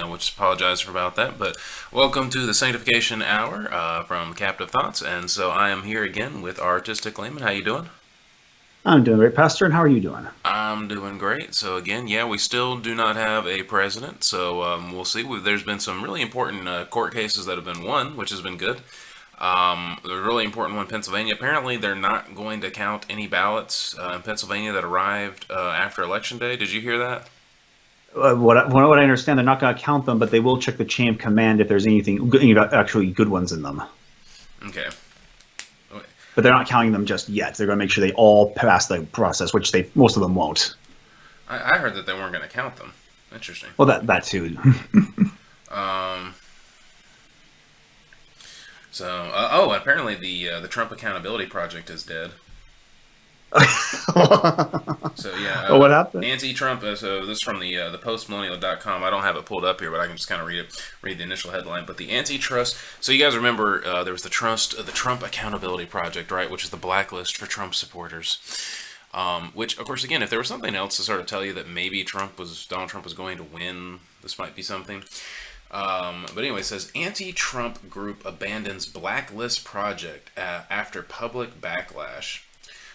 which apologize for about that. But welcome to the Sanctification Hour from Captive Thoughts, and so I am here again with Artistic Layman. How you doing? I'm doing great, Pastor, and how are you doing? I'm doing great. So again, yeah, we still do not have a president, so we'll see. There's been some really important court cases that have been won, which has been good. The really important one in Pennsylvania. Apparently, they're not going to count any ballots in Pennsylvania that arrived after Election Day. Did you hear that? What I understand, they're not going to count them, but they will check the chain of command if there's anything, actually good ones in them. Okay. But they're not counting them just yet. They're going to make sure they all pass the process, which most of them won't. I heard that they weren't going to count them. Interesting. Well, that too. Um, apparently the Trump Accountability Project is dead. So yeah, Well, what happened? anti-Trump. So this is from the postmillennial.com. I don't have it pulled up here, but I can just kind of read the initial headline. But the antitrust. So you guys remember there was the Trump Accountability Project, right? Which is the blacklist for Trump supporters. Which, of course, again, if there was something else to sort of tell you that maybe Donald Trump was going to win, this might be something. But anyway, it says anti-Trump group abandons blacklist project after public backlash.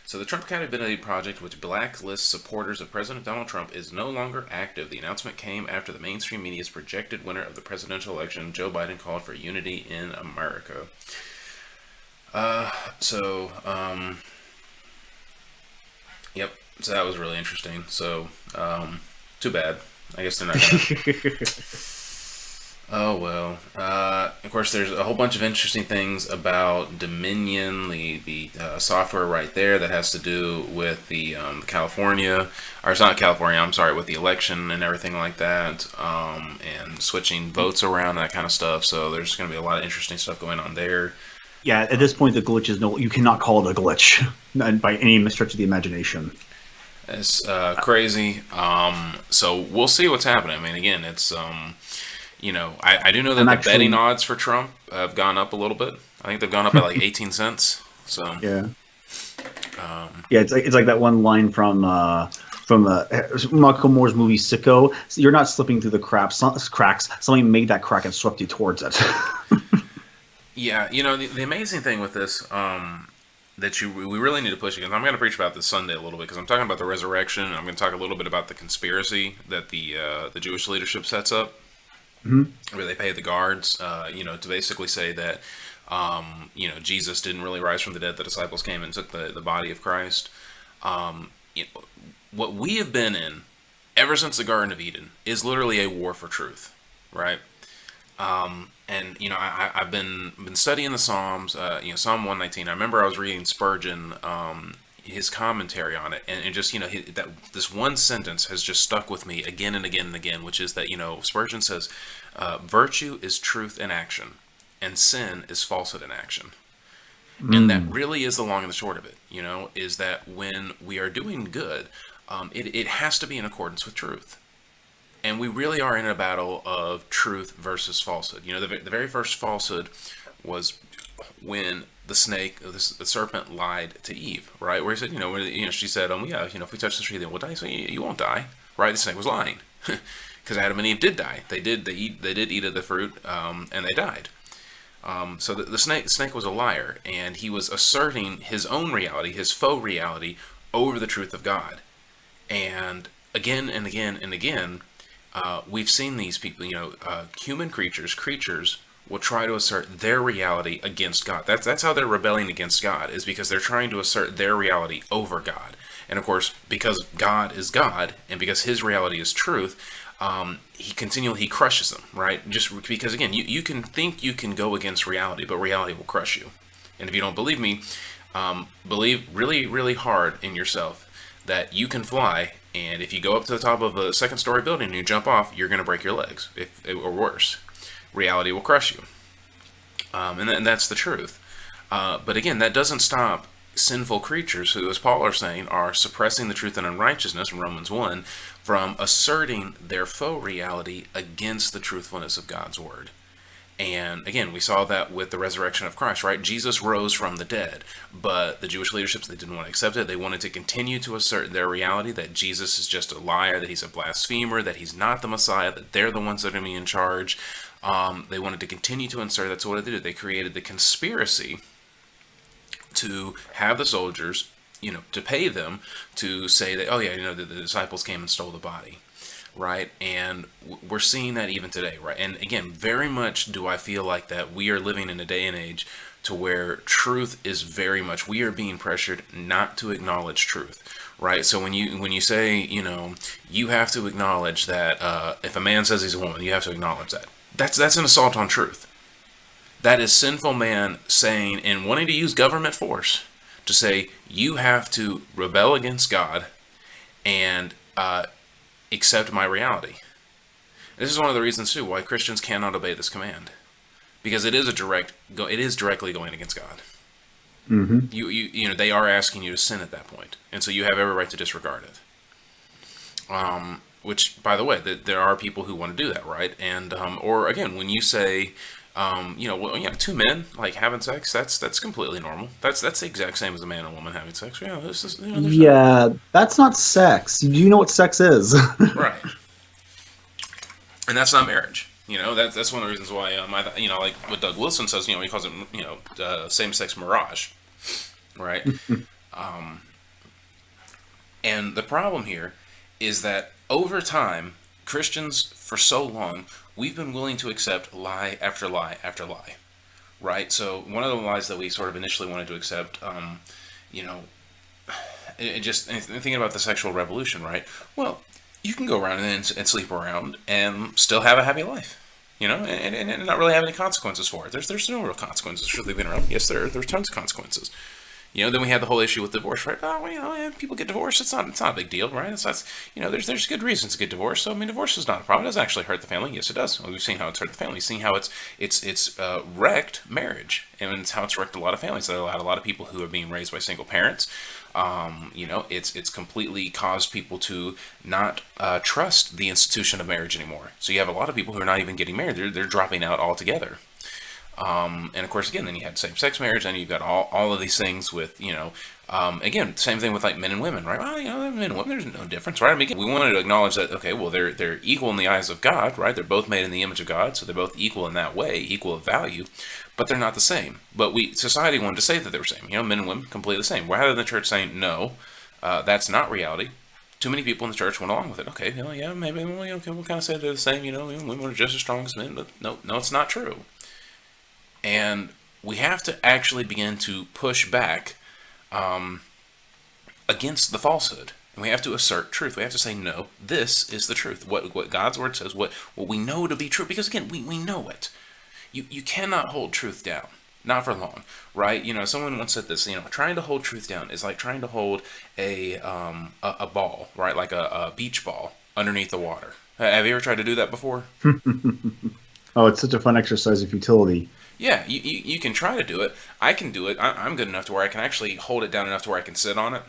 So the Trump Accountability Project, which blacklists supporters of President Donald Trump, is no longer active. The announcement came after the mainstream media's projected winner of the presidential election, Joe Biden, called for unity in America. Uh, so, um, yep. So that was really interesting. So, too bad. I guess they're not gonna. Oh well. Of course, there's a whole bunch of interesting things about Dominion, the software right there that has to do with the California, or it's not California. I'm sorry, with the election and everything like that, and switching votes around, that kind of stuff. So there's going to be a lot of interesting stuff going on there. Yeah, at this point, the glitch is no. You cannot call it a glitch by any stretch of the imagination. It's crazy. So we'll see what's happening. I mean, again, it's I do know that I'm the betting actually, odds for Trump have gone up a little bit. I think they've gone up by like 18 cents. So, yeah, um, yeah. It's like that one line from Michael Moore's movie Sicko. You're not slipping through the cracks. Somebody made that crack and swept you towards it. yeah, the amazing thing with this, that we really need to push against. I'm going to preach about this Sunday a little bit because I'm talking about the resurrection. And I'm going to talk a little bit about the conspiracy that the Jewish leadership sets up, Mhm. where they pay the guards, to basically say that, Jesus didn't really rise from the dead. The disciples came and took the body of Christ. Um, you know, what we have been in ever since the Garden of Eden is literally a war for truth, right? And I've been studying the Psalms. Psalm 119. I remember I was reading Spurgeon, his commentary on it, and just that this one sentence has just stuck with me again and again and again, which is that Spurgeon says, "Virtue is truth in action, and sin is falsehood in action." And that Mm. really is the long and the short of it. Is that when we are doing good, it has to be in accordance with truth. And we really are in a battle of truth versus falsehood. The very first falsehood was when the serpent lied to Eve, right? Where he said, she said, yeah, if we touch the tree, then we'll die. So you won't die, right? The snake was lying, because Adam and Eve did die. They did eat of the fruit, and they died. So the snake was a liar, and he was asserting his own reality, his faux reality, over the truth of God. And again and again and again, we've seen these people, human creatures will try to assert their reality against God. That's how they're rebelling against God, is because they're trying to assert their reality over God. And of course, because God is God, and because His reality is truth, he crushes them, right? Just because, again, you can think you can go against reality, but reality will crush you. And if you don't believe me, believe really, really hard in yourself that you can fly, and if you go up to the top of a second story building and you jump off, you're going to break your legs, or worse. Reality will crush you. And that's the truth. But again, that doesn't stop sinful creatures who, as Paul are saying, are suppressing the truth in unrighteousness in Romans 1 from asserting their faux reality against the truthfulness of God's word. And again, we saw that with the resurrection of Christ, right? Jesus rose from the dead, but the Jewish leaderships, they didn't want to accept it. They wanted to continue to assert their reality that Jesus is just a liar, that he's a blasphemer, that he's not the Messiah, that they're the ones that are going to be in charge. They wanted to continue to insert. That's what they did. They created the conspiracy to have the soldiers, to pay them to say that, oh yeah, the disciples came and stole the body. Right, and we're seeing that even today, right? And again, very much do I feel like that we are living in a day and age to where truth is very much, we are being pressured not to acknowledge truth, right? So when you say, you have to acknowledge that if a man says he's a woman, you have to acknowledge that. That's an assault on truth. That is sinful man saying and wanting to use government force to say you have to rebel against God and accept my reality. This is one of the reasons too why Christians cannot obey this command, because it is directly going against God. Mm-hmm. They are asking you to sin at that point, and so you have every right to disregard it. Which, by the way, there are people who want to do that, right? And or again, when you say, two men like having sex, that's completely normal. That's the exact same as a man and woman having sex. That's not sex. Do you know what sex is? Right. And that's not marriage. That's one of the reasons why like what Doug Wilson says. He calls it same-sex mirage, right? And the problem here is that over time, Christians for so long, we've been willing to accept lie after lie after lie, right? So one of the lies that we sort of initially wanted to accept, thinking about the sexual revolution, right? Well, you can go around and sleep around and still have a happy life, and not really have any consequences for it. There's no real consequences for sleeping around. Yes, there's tons of consequences. Then we had the whole issue with divorce, right? Oh, people get divorced. It's not a big deal, right? There's good reasons to get divorced. So divorce is not a problem. It doesn't actually hurt the family. Yes, it does. We've seen how it's hurt the family. We've seen how it's wrecked marriage, and it's how it's wrecked a lot of families. So a lot of people who are being raised by single parents. It's completely caused people to not trust the institution of marriage anymore. So you have a lot of people who are not even getting married. They're dropping out altogether. And of course, again, then you had same-sex marriage, and you've got all of these things with, again, same thing with like men and women, right? Well, men and women, there's no difference, right? I mean, we wanted to acknowledge that, okay, well, they're equal in the eyes of God, right? They're both made in the image of God, so they're both equal in that way, equal of value, but they're not the same. But society wanted to say that they were the same, men and women, completely the same. Rather than the church saying, no, that's not reality. Too many people in the church went along with it. Okay, maybe, okay, we'll kind of say they're the same, women are just as strong as men, but no, it's not true. And we have to actually begin to push back against the falsehood. And we have to assert truth. We have to say, no, this is the truth. What God's word says, what we know to be true. Because again, we know it. You cannot hold truth down. Not for long, right? Someone once said this, trying to hold truth down is like trying to hold a ball, right? Like a beach ball underneath the water. Have you ever tried to do that before? Oh, it's such a fun exercise of futility. Yeah, you can try to do it. I can do it. I'm good enough to where I can actually hold it down enough to where I can sit on it.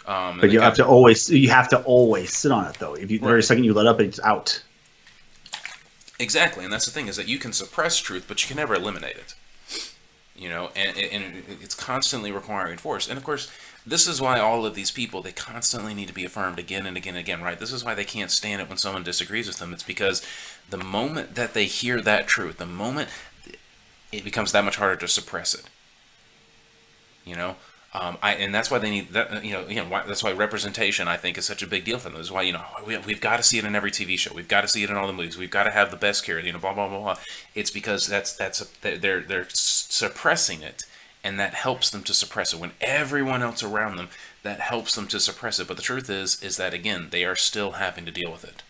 But you have to always sit on it, though. If you, the very second you let up, it's out. Exactly, and that's the thing, is that you can suppress truth, but you can never eliminate it. And it's constantly requiring force. And of course, this is why all of these people, they constantly need to be affirmed again and again and again, right? This is why they can't stand it when someone disagrees with them. It's because the moment that they hear that truth, the moment it becomes that much harder to suppress it. And that's why they need that. That's why representation, I think, is such a big deal for them. This is why we've got to see it in every TV show. We've got to see it in all the movies. We've got to have the best care. Blah blah blah blah. It's because they're suppressing it, and that helps them to suppress it. When everyone else around them, that helps them to suppress it. But the truth is that again, they are still having to deal with it.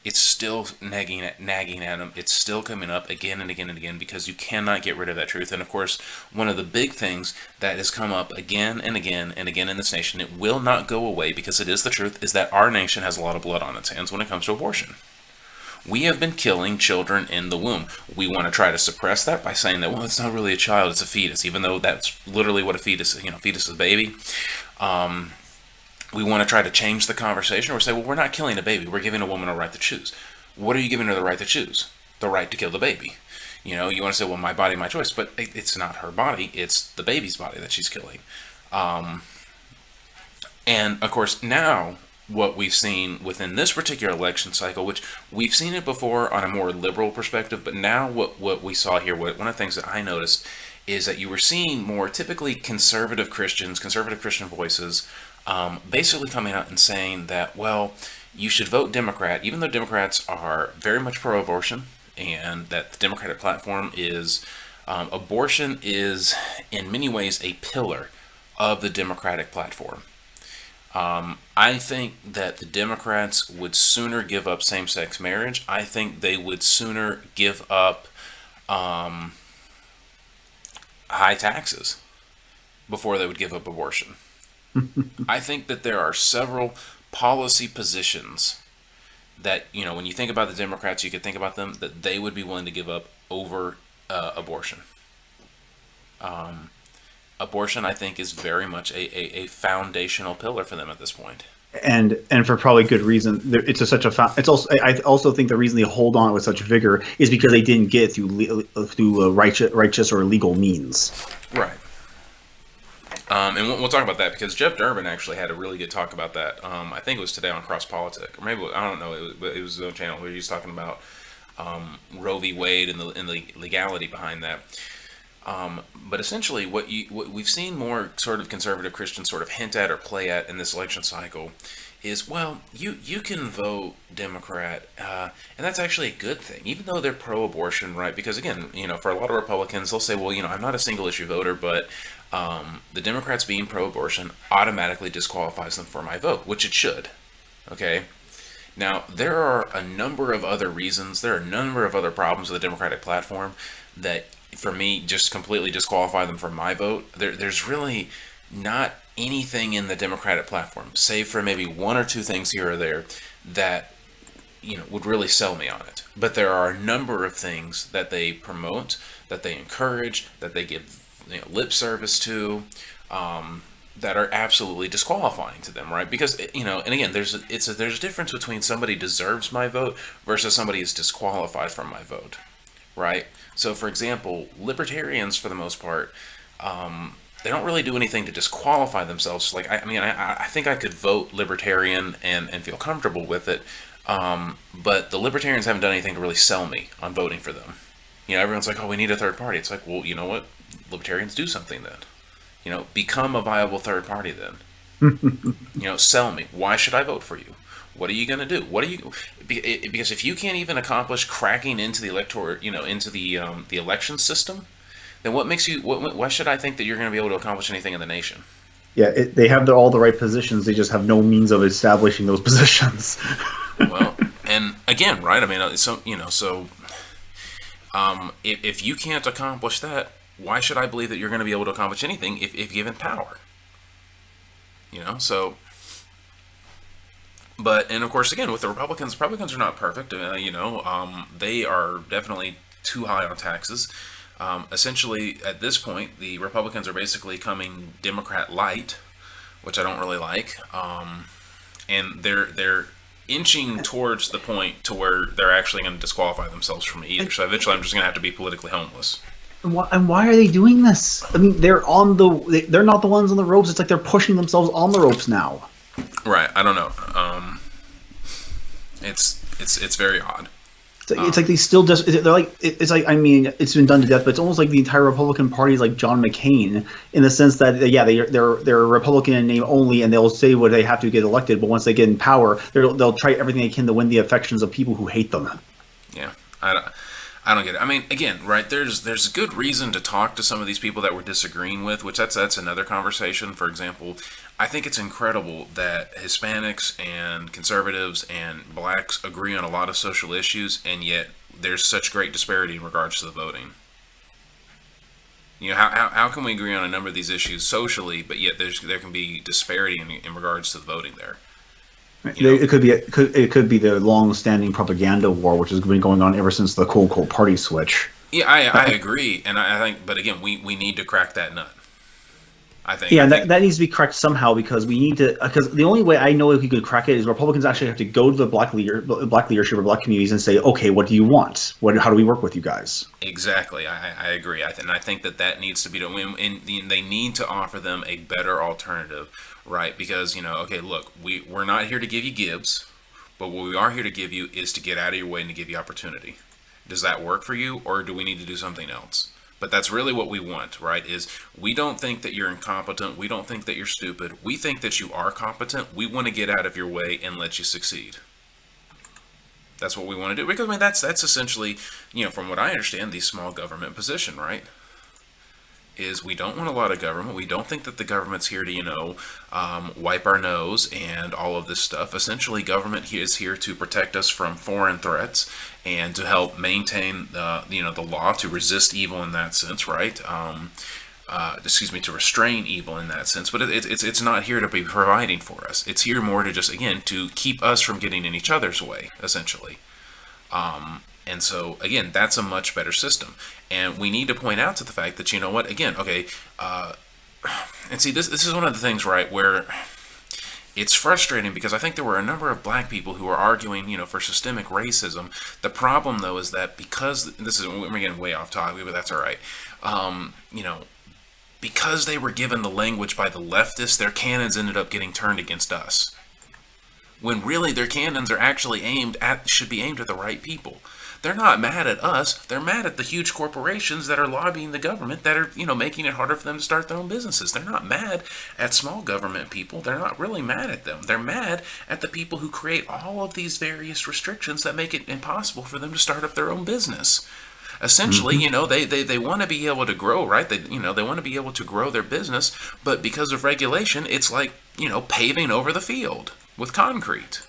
It's still nagging at them. It's still coming up again and again and again, because you cannot get rid of that truth. And of course, one of the big things that has come up again and again and again in this nation, it will not go away because it is the truth, is that our nation has a lot of blood on its hands when it comes to abortion. We have been killing children in the womb. We want to try to suppress that by saying that, well, it's not really a child, it's a fetus, even though that's literally what a fetus is. Fetus is a baby. We want to try to change the conversation, or say, well, we're not killing a baby, we're giving a woman a right to choose. What are you giving her the right to choose? the right to kill the baby. You know, you want to say, well, my body, my choice, but it's not her body; it's the baby's body that she's killing. And of course, now what we've seen within this particular election cycle, which we've seen it before on a more liberal perspective, but now what we saw here, one of the things that I noticed is that you were seeing more typically conservative Christians, conservative Christian voices, basically coming out and saying that, well, you should vote Democrat, even though Democrats are very much pro-abortion, and that the Democratic platform is, abortion is in many ways a pillar of the Democratic platform. I think that the Democrats would sooner give up same-sex marriage. I think they would sooner give up high taxes before they would give up abortion. I think that there are several policy positions that, you know, when you think about the Democrats, you could think about them, that they would be willing to give up over abortion. Abortion, I think, is very much a foundational pillar for them at this point. And for probably good reason. It's it's also, I also think the reason they hold on with such vigor is because they didn't get it through righteous or legal means. Right. And we'll talk about that because Jeff Durbin actually had a really good talk about that. I think it was today on Cross Politic, or maybe I don't know. It was the channel where he was talking about Roe v. Wade and the legality behind that. But essentially, what we've seen more sort of conservative Christians sort of hint at or play at in this election cycle is, well, you can vote Democrat, and that's actually a good thing, even though they're pro-abortion, right? Because again, you know, for a lot of Republicans, they'll say, well, you know, I'm not a single issue voter, but the Democrats being pro-abortion automatically disqualifies them for my vote, which it should. Okay. Now, there are a number of other reasons, there are a number of other problems with the Democratic platform that, for me, just completely disqualify them from my vote. There's really not anything in the Democratic platform, save for maybe one or two things here or there, that, you know, would really sell me on it. But there are a number of things that they promote, that they encourage, that they give, you know, lip service to, that are absolutely disqualifying to them, right? Because, you know, and again, there's a difference between somebody deserves my vote versus somebody is disqualified from my vote, right? So, for example, libertarians, for the most part, they don't really do anything to disqualify themselves. Like, I think I could vote libertarian and feel comfortable with it, but the libertarians haven't done anything to really sell me on voting for them. You know, everyone's like, oh, we need a third party. It's like, well, you know what? Libertarians do something then. You know, become a viable third party then. You know, sell me. Why should I vote for you? What are you going to do? Because if you can't even accomplish cracking into the electoral, you know, into the election system, then what makes you? Why should I think that you're going to be able to accomplish anything in the nation? Yeah, they have all the right positions. They just have no means of establishing those positions. Well, and again, right? I mean, so you know, if you can't accomplish that, why should I believe that you're going to be able to accomplish anything if given power? You know, so. But, and of course, again, with the Republicans are not perfect. You know, they are definitely too high on taxes. Essentially, at this point, the Republicans are basically coming Democrat light, which I don't really like. And they're inching towards the point to where they're actually going to disqualify themselves from me either. So eventually, I'm just going to have to be politically homeless. And why are they doing this? I mean, they're not the ones on the ropes. It's like they're pushing themselves on the ropes now. Right, I don't know. It's very odd. It's like they still just they're like it's like, I mean, it's been done to death, but it's almost like the entire Republican Party is like John McCain in the sense that they're Republican in name only, and they'll say what they have to get elected, but once they get in power, they'll try everything they can to win the affections of people who hate them. Yeah, I don't get it. I mean, again, right? There's good reason to talk to some of these people that we're disagreeing with, which that's another conversation. For example, I think it's incredible that Hispanics and conservatives and blacks agree on a lot of social issues, and yet there's such great disparity in regards to the voting. You know, how can we agree on a number of these issues socially, but yet there can be disparity in regards to the voting there? It could be the long-standing propaganda war, which has been going on ever since the quote party switch. Yeah, I agree, and I think, but again, we need to crack that nut. Yeah, I and think that needs to be correct somehow because we need to because the only way I know if we could crack it is Republicans actually have to go to the black leadership or black communities and say, okay, what do you want? How do we work with you guys? exactly. I agree. And I think that that needs to be done. And they need to offer them a better alternative, right? Because okay, look, we're not here to give you Gibbs, but what we are here to give you is to get out of your way and to give you opportunity. Does that work for you, or do we need to do something else? But that's really what we want, right? Is we don't think that you're incompetent. We don't think that you're stupid. We think that you are competent. We want to get out of your way and let you succeed. That's what we want to do. Because I mean, that's essentially, from what I understand, the small government position, right? Is we don't want a lot of government. We don't think that the government's here to, wipe our nose and all of this stuff. Essentially, government is here to protect us from foreign threats and to help maintain, the law, to resist evil in that sense, right? To restrain evil in that sense. But it's not here to be providing for us. It's here more to just, again, to keep us from getting in each other's way, essentially. And so, again, that's a much better system. And we need to point out to the fact that, again, okay, and see, this is one of the things, right, where it's frustrating because I think there were a number of black people who were arguing, for systemic racism. The problem, though, is that because, we're getting way off topic, but that's all right, because they were given the language by the leftists, their cannons ended up getting turned against us. When really their cannons are actually should be aimed at the right people. They're not mad at us. They're mad at the huge corporations that are lobbying the government that are, making it harder for them to start their own businesses. They're not mad at small government people. They're not really mad at them. They're mad at the people who create all of these various restrictions that make it impossible for them to start up their own business. Essentially, they want to be able to grow, right? They want to be able to grow their business, but because of regulation, it's like, paving over the field with concrete.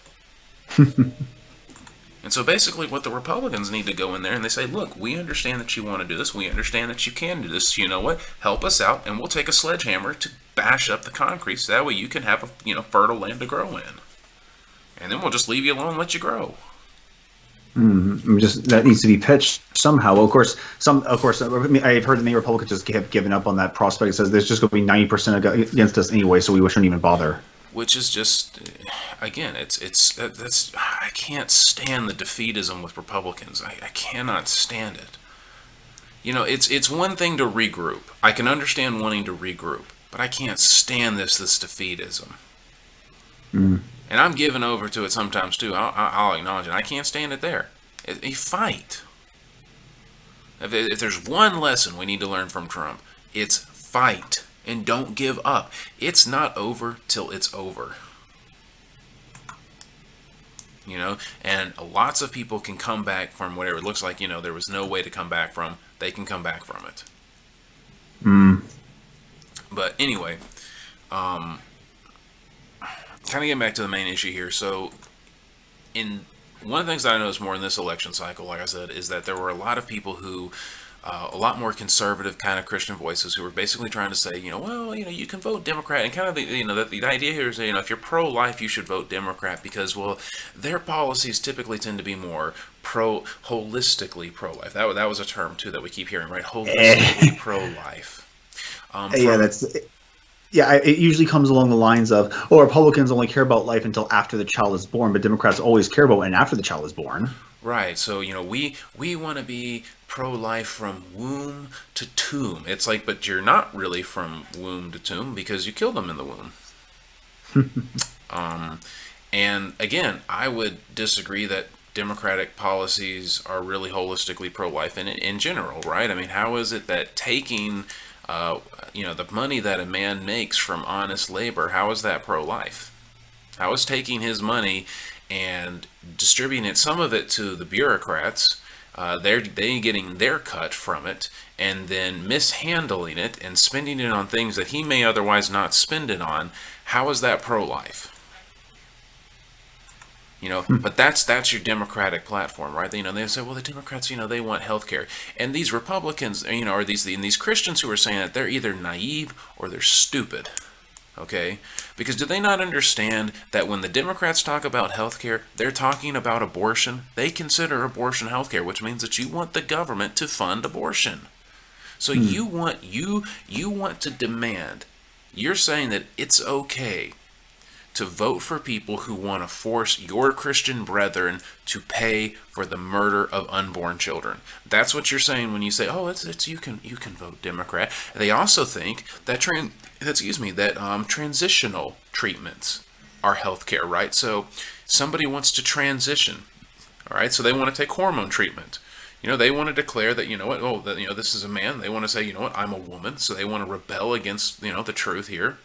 And so basically what the Republicans need to go in there and they say, look, we understand that you want to do this. We understand that you can do this. You know what? Help us out and we'll take a sledgehammer to bash up the concrete so that way you can have a fertile land to grow in. And then we'll just leave you alone and let you grow. Just that needs to be pitched somehow. Well, of course, I've heard that many Republicans just have given up on that prospect. It says there's just going to be 90% against us anyway, so we shouldn't even bother. Which is just, again, that's I can't stand the defeatism with Republicans. I cannot stand it. It's one thing to regroup. I can understand wanting to regroup, but I can't stand this defeatism. And I'm given over to it sometimes too. I'll acknowledge it. I can't stand it there. A fight. If there's one lesson we need to learn from Trump, it's fight. And don't give up. It's not over till it's over. And lots of people can come back from whatever it looks like, there was no way to come back from. They can come back from it. But anyway, kind of getting back to the main issue here. So, one of the things that I noticed more in this election cycle, like I said, is that there were a lot of people who a lot more conservative kind of Christian voices who were basically trying to say, you can vote Democrat, and kind of the idea here is, if you're pro-life, you should vote Democrat because, well, their policies typically tend to be more holistically pro-life. That was a term too that we keep hearing, right? Holistically pro-life. It usually comes along the lines of, Republicans only care about life until after the child is born, but Democrats always care about when after the child is born. Right, so we want to be pro-life from womb to tomb. It's like, but you're not really from womb to tomb because you killed them in the womb. And again, I would disagree that Democratic policies are really holistically pro-life in general, right? I mean, how is it that taking the money that a man makes from honest labor, how is that pro-life? How is taking his money and distributing it, some of it to the bureaucrats, they getting their cut from it, and then mishandling it and spending it on things that he may otherwise not spend it on? How is that pro-life? But that's your Democratic platform, right? They say, well, the Democrats, they want health care. And these Republicans, or these Christians who are saying that, they're either naive or they're stupid. Okay? Because do they not understand that when the Democrats talk about health care, they're talking about abortion? They consider abortion health care, which means that you want the government to fund abortion. So you want to demand, You're saying that it's okay to vote for people who want to force your Christian brethren to pay for the murder of unborn children. That's what you're saying when you say, "Oh, it's you can vote Democrat." They also think that transitional treatments are health care, right? So somebody wants to transition, all right? So they want to take hormone treatment. They want to declare that, this is a man. They want to say, I'm a woman. So they want to rebel against, the truth here.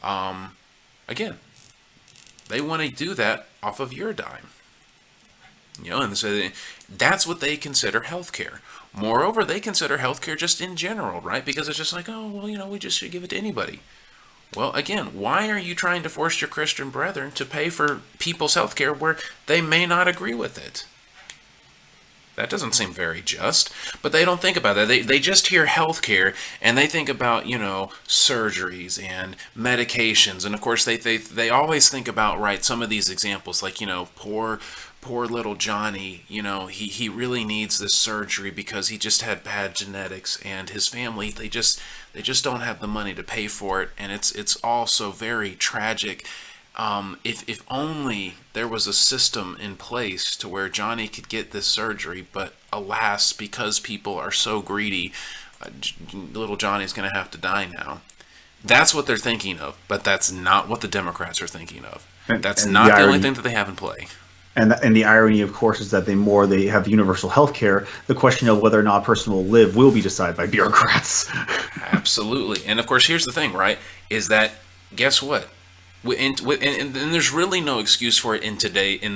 Again, they want to do that off of your dime. And so that's what they consider healthcare. Moreover, they consider healthcare just in general, right? Because it's just like, oh, well, we just should give it to anybody. Well, again, why are you trying to force your Christian brethren to pay for people's healthcare where they may not agree with it? That doesn't seem very just, but they don't think about that. They just hear healthcare and they think about, surgeries and medications. And of course, they always think about, right, some of these examples like, poor little Johnny, he really needs this surgery because he just had bad genetics, and his family, they just don't have the money to pay for it. And it's also very tragic. If only there was a system in place to where Johnny could get this surgery, but alas, because people are so greedy, little Johnny's going to have to die now. That's what they're thinking of, but that's not what the Democrats are thinking of. That's not the only thing that they have in play. And the irony, of course, is that they have universal health care. The question of whether or not a person will live will be decided by bureaucrats. Absolutely. And of course, here's the thing, right, is that, guess what? And there's really no excuse for it in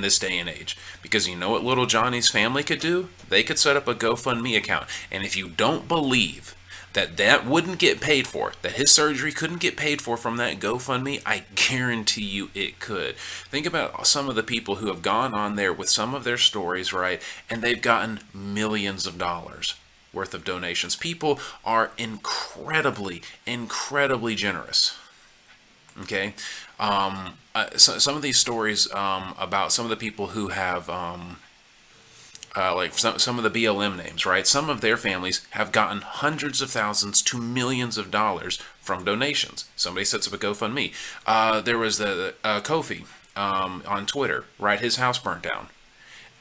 this day and age, because you know what little Johnny's family could do? They could set up a GoFundMe account, and if you don't believe that wouldn't get paid for, that his surgery couldn't get paid for from that GoFundMe, I guarantee you it could. Think about some of the people who have gone on there with some of their stories, right, and they've gotten millions of dollars worth of donations. People are incredibly, incredibly generous. Okay, so some of these stories about some of the people who have, like some of the BLM names, right? Some of their families have gotten hundreds of thousands to millions of dollars from donations. Somebody sets up a GoFundMe. There was the Kofi on Twitter, right? His house burnt down.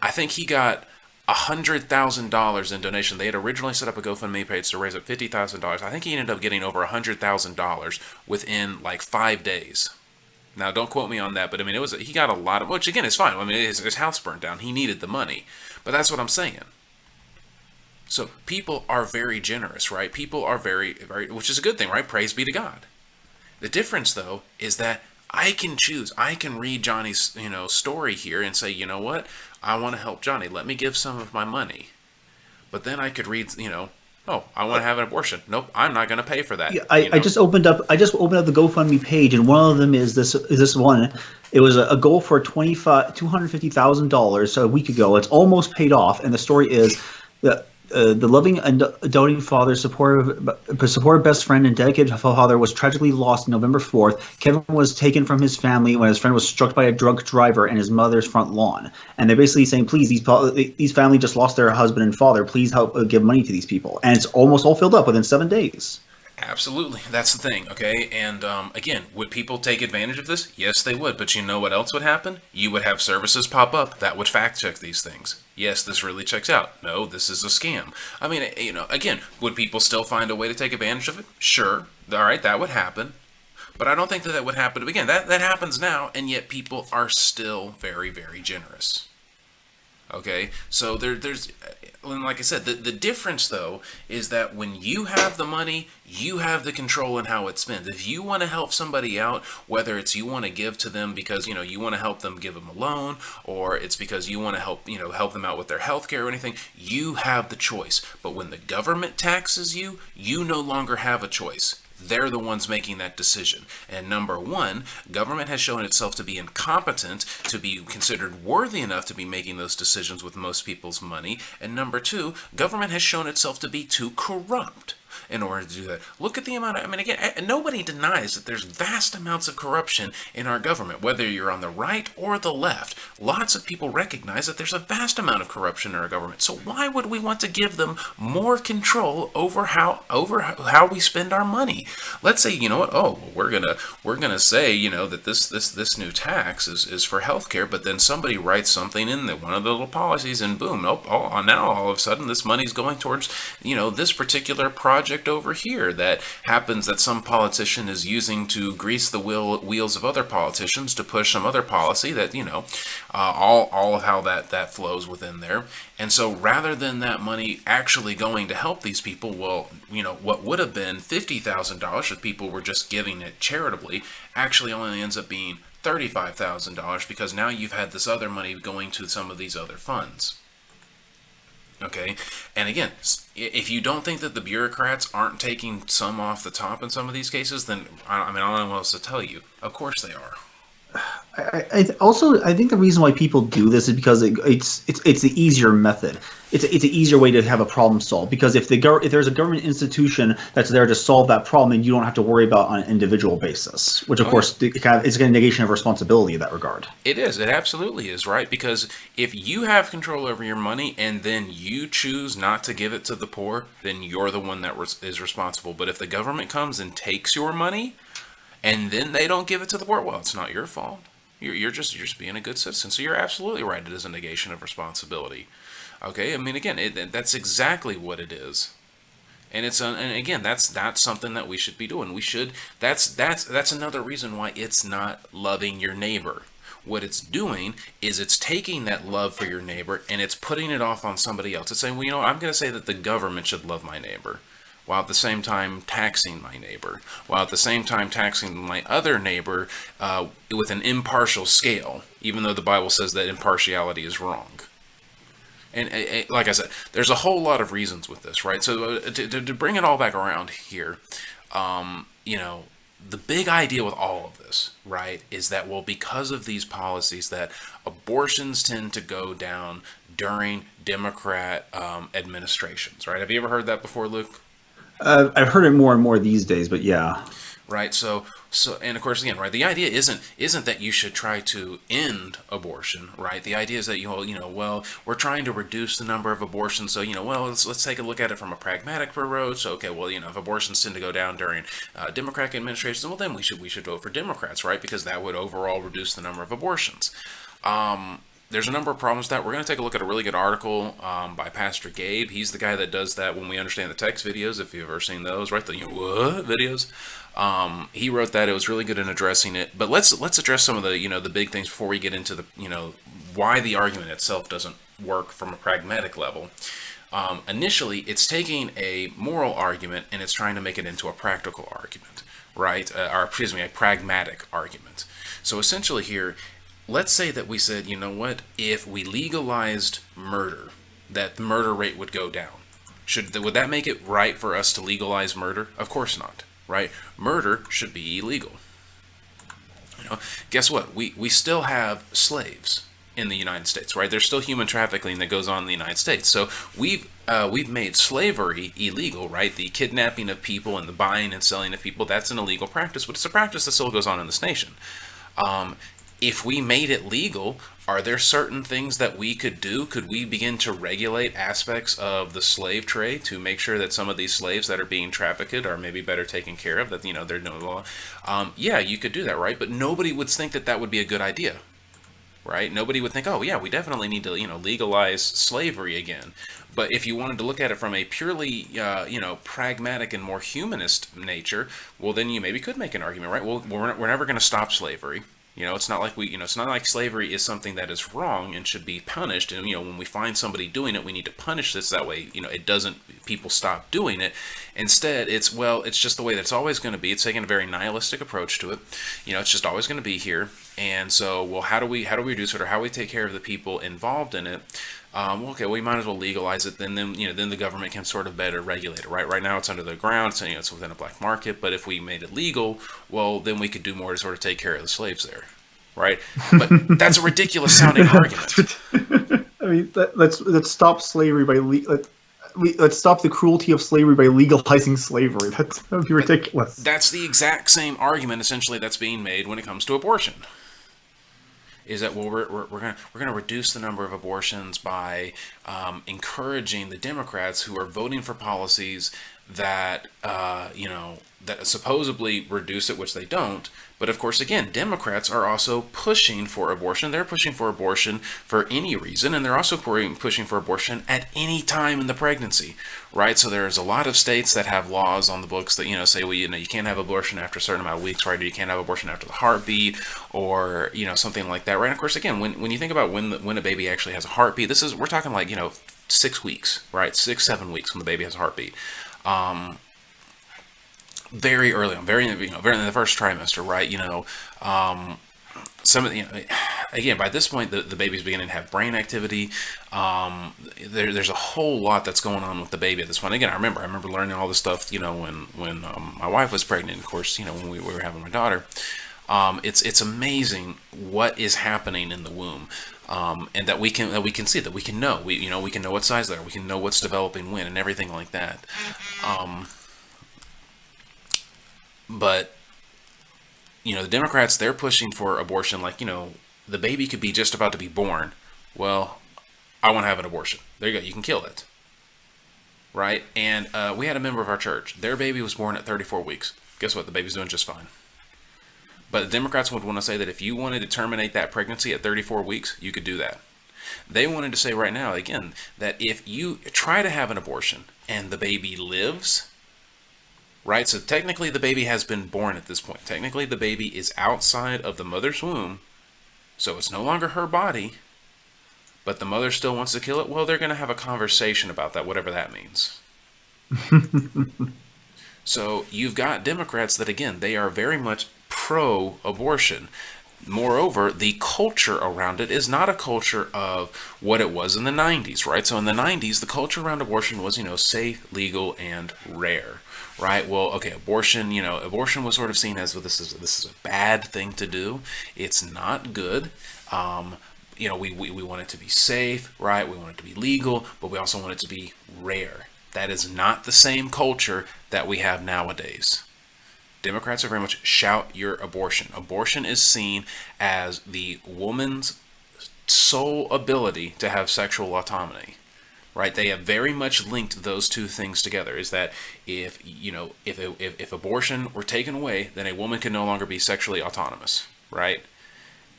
I think he got $100,000 in donation. They had originally set up a GoFundMe page to raise up $50,000. I think he ended up getting over $100,000 within like 5 days. Now, don't quote me on that, but I mean, he got a lot of, which again is fine. I mean, his house burned down. He needed the money, but that's what I'm saying. So people are very generous, right? People are very, very, which is a good thing, right? Praise be to God. The difference, though, is that I can choose. I can read Johnny's, story here and say, you know what? I want to help Johnny. Let me give some of my money. But then I could read, oh, I want to have an abortion. Nope, I'm not going to pay for that. Yeah, I just opened up the GoFundMe page, and one of them is this one. It was a goal for $250,000 a week ago. It's almost paid off, and the story is that the loving and doting father, supportive best friend, and dedicated father was tragically lost November 4th. Kevin was taken from his family when his friend was struck by a drunk driver in his mother's front lawn. And they're basically saying, please, these family just lost their husband and father. Please help give money to these people. And it's almost all filled up within 7 days. Absolutely. That's the thing, okay? And again, would people take advantage of this? Yes, they would. But you know what else would happen? You would have services pop up that would fact check these things. Yes, this really checks out. No, this is a scam. I mean, again, would people still find a way to take advantage of it? Sure. All right, that would happen. But I don't think that would happen. Again, that happens now, and yet people are still very, very generous. Okay, so there's, like I said, the difference though is that when you have the money, you have the control in how it's spent. If you want to help somebody out, whether it's you want to give to them because you want to help them, give them a loan, or it's because you want to help them out with their health care or anything, you have the choice. But when the government taxes you, you no longer have a choice. They're the ones making that decision. And number one, government has shown itself to be incompetent to be considered worthy enough to be making those decisions with most people's money. And number two, government has shown itself to be too corrupt. in order to do that. Look at the amount of, I mean, again, nobody denies that there's vast amounts of corruption in our government, whether you're on the right or the left. Lots of people recognize that there's a vast amount of corruption in our government. So why would we want to give them more control over how we spend our money? Let's say, you know what, oh, well, we're gonna say, you know, that this new tax is for healthcare, but then somebody writes something in one of the little policies, and boom, now all of a sudden this money's going towards, you know, this particular project over here that happens that some politician is using to grease the wheels of other politicians to push some other policy that, you know, all of how that flows within there. And so rather than that money actually going to help these people, well, you know, what would have been $50,000 if people were just giving it charitably actually only ends up being $35,000 because now you've had this other money going to some of these other funds. Okay, and again, if you don't think that the bureaucrats aren't taking some off the top in some of these cases, then I mean, I don't know what else to tell you. Of course they are. I think the reason why people do this is because it's the easier method. It's an easier way to have a problem solved, because if there's a government institution that's there to solve that problem, then you don't have to worry about on an individual basis, which of course is a negation of responsibility in that regard. It is. It absolutely is, right? Because if you have control over your money and then you choose not to give it to the poor, then you're the one that is responsible. But if the government comes and takes your money and then they don't give it to the poor, well, it's not your fault. You're just being a good citizen. So you're absolutely right. It is a negation of responsibility. Okay, I mean, again, that's exactly what it is, and and again, that's something that we should be doing. We should. That's another reason why it's not loving your neighbor. What it's doing is it's taking that love for your neighbor and it's putting it off on somebody else. It's saying, well, you know, I'm going to say that the government should love my neighbor, while at the same time taxing my neighbor, while at the same time taxing my other neighbor with an impartial scale, even though the Bible says that impartiality is wrong. And like I said, there's a whole lot of reasons with this, right? So to bring it all back around here, you know, the big idea with all of this, right, is that, well, because of these policies, that abortions tend to go down during Democrat administrations, right? Have you ever heard that before, Luke? I've heard it more and more these days, but yeah. Right. So, and of course, again, right, the idea isn't that you should try to end abortion, right? The idea is that well, we're trying to reduce the number of abortions, so, well, let's take a look at it from a pragmatic approach. So, okay, well, if abortions tend to go down during Democratic administrations, well, then we should vote for Democrats, right? Because that would overall reduce the number of abortions. There's a number of problems with that. We're going to take a look at a really good article by Pastor Gabe. He's the guy that does that When We Understand the Text videos, if you've ever seen those, right? The what videos. He wrote that. It was really good in addressing it. But let's address some of the the big things before we get into the why the argument itself doesn't work from a pragmatic level. Initially, it's taking a moral argument and it's trying to make it into a practical argument, right? Or excuse me, a pragmatic argument. So essentially here, let's say that we said, you know what, if we legalized murder, that the murder rate would go down. Would that make it right for us to legalize murder? Of course not, right? Murder should be illegal. Guess what? We still have slaves in the United States, right? There's still human trafficking that goes on in the United States. So we've made slavery illegal, right? The kidnapping of people and the buying and selling of people, that's an illegal practice, but it's a practice that still goes on in this nation. If we made it legal, are there certain things that we could do? Could we begin to regulate aspects of the slave trade to make sure that some of these slaves that are being trafficked are maybe better taken care of, that, there's no law? Yeah, you could do that, right? But nobody would think that that would be a good idea, right? Nobody would think, oh, yeah, we definitely need to, legalize slavery again. But if you wanted to look at it from a purely, pragmatic and more humanist nature, well, then you maybe could make an argument, right? Well, we're never going to stop slavery. It's not like it's not like slavery is something that is wrong and should be punished. And, when we find somebody doing it, we need to punish this. That way, people stop doing it. Instead, it's just the way that it's always going to be. It's taking a very nihilistic approach to it. It's just always going to be here. And so, well, how do we reduce it, or how do we take care of the people involved in it? Okay, we might as well legalize it. Then the government can sort of better regulate it, right? Right now it's under the ground, so it's within a black market. But if we made it legal, well, then we could do more to sort of take care of the slaves there, right? But that's a ridiculous sounding argument. I mean, let's stop slavery by let's stop the cruelty of slavery by legalizing slavery. That would be ridiculous. That's the exact same argument essentially that's being made when it comes to abortion. Is that, well, we're gonna reduce the number of abortions by encouraging the Democrats who are voting for policies that that supposedly reduce it, which they don't. But of course, again, Democrats are also pushing for abortion. They're pushing for abortion for any reason, and they're also pushing for abortion at any time in the pregnancy, right? So there's a lot of states that have laws on the books that say, well, you can't have abortion after a certain amount of weeks, right? Or you can't have abortion after the heartbeat, or something like that, right? And of course, again, when you think about when a baby actually has a heartbeat, we're talking like 6 weeks, right? 6-7 weeks when the baby has a heartbeat. Very early on, very in the first trimester, right? Some of again, by this point, the baby's beginning to have brain activity. There's a whole lot that's going on with the baby at this point. Again, I remember learning all this stuff, when my wife was pregnant. Of course, when we were having my daughter. It's amazing what is happening in the womb. And that we can see, that we can know, we can know what size they are, we can know what's developing when, and everything like that. But the Democrats, they're pushing for abortion like, the baby could be just about to be born. Well, I want to have an abortion. There you go. You can kill it. Right? And we had a member of our church. Their baby was born at 34 weeks. Guess what? The baby's doing just fine. But the Democrats would want to say that if you wanted to terminate that pregnancy at 34 weeks, you could do that. They wanted to say right now, again, that if you try to have an abortion and the baby lives, right? So technically the baby has been born at this point. Technically the baby is outside of the mother's womb. So it's no longer her body, but the mother still wants to kill it. Well, they're going to have a conversation about that, whatever that means. So you've got Democrats that, again, they are very much pro-abortion. Moreover, the culture around it is not a culture of what it was in the 90s, right? So in the 90s, the culture around abortion was, safe, legal, and rare, right? Well, okay, abortion was sort of seen as, well, this is a bad thing to do. It's not good. We want it to be safe, right? We want it to be legal, but we also want it to be rare. That is not the same culture that we have nowadays. Democrats are very much shout your abortion. Abortion is seen as the woman's sole ability to have sexual autonomy, right? They have very much linked those two things together. Is that if abortion were taken away, then a woman can no longer be sexually autonomous, right?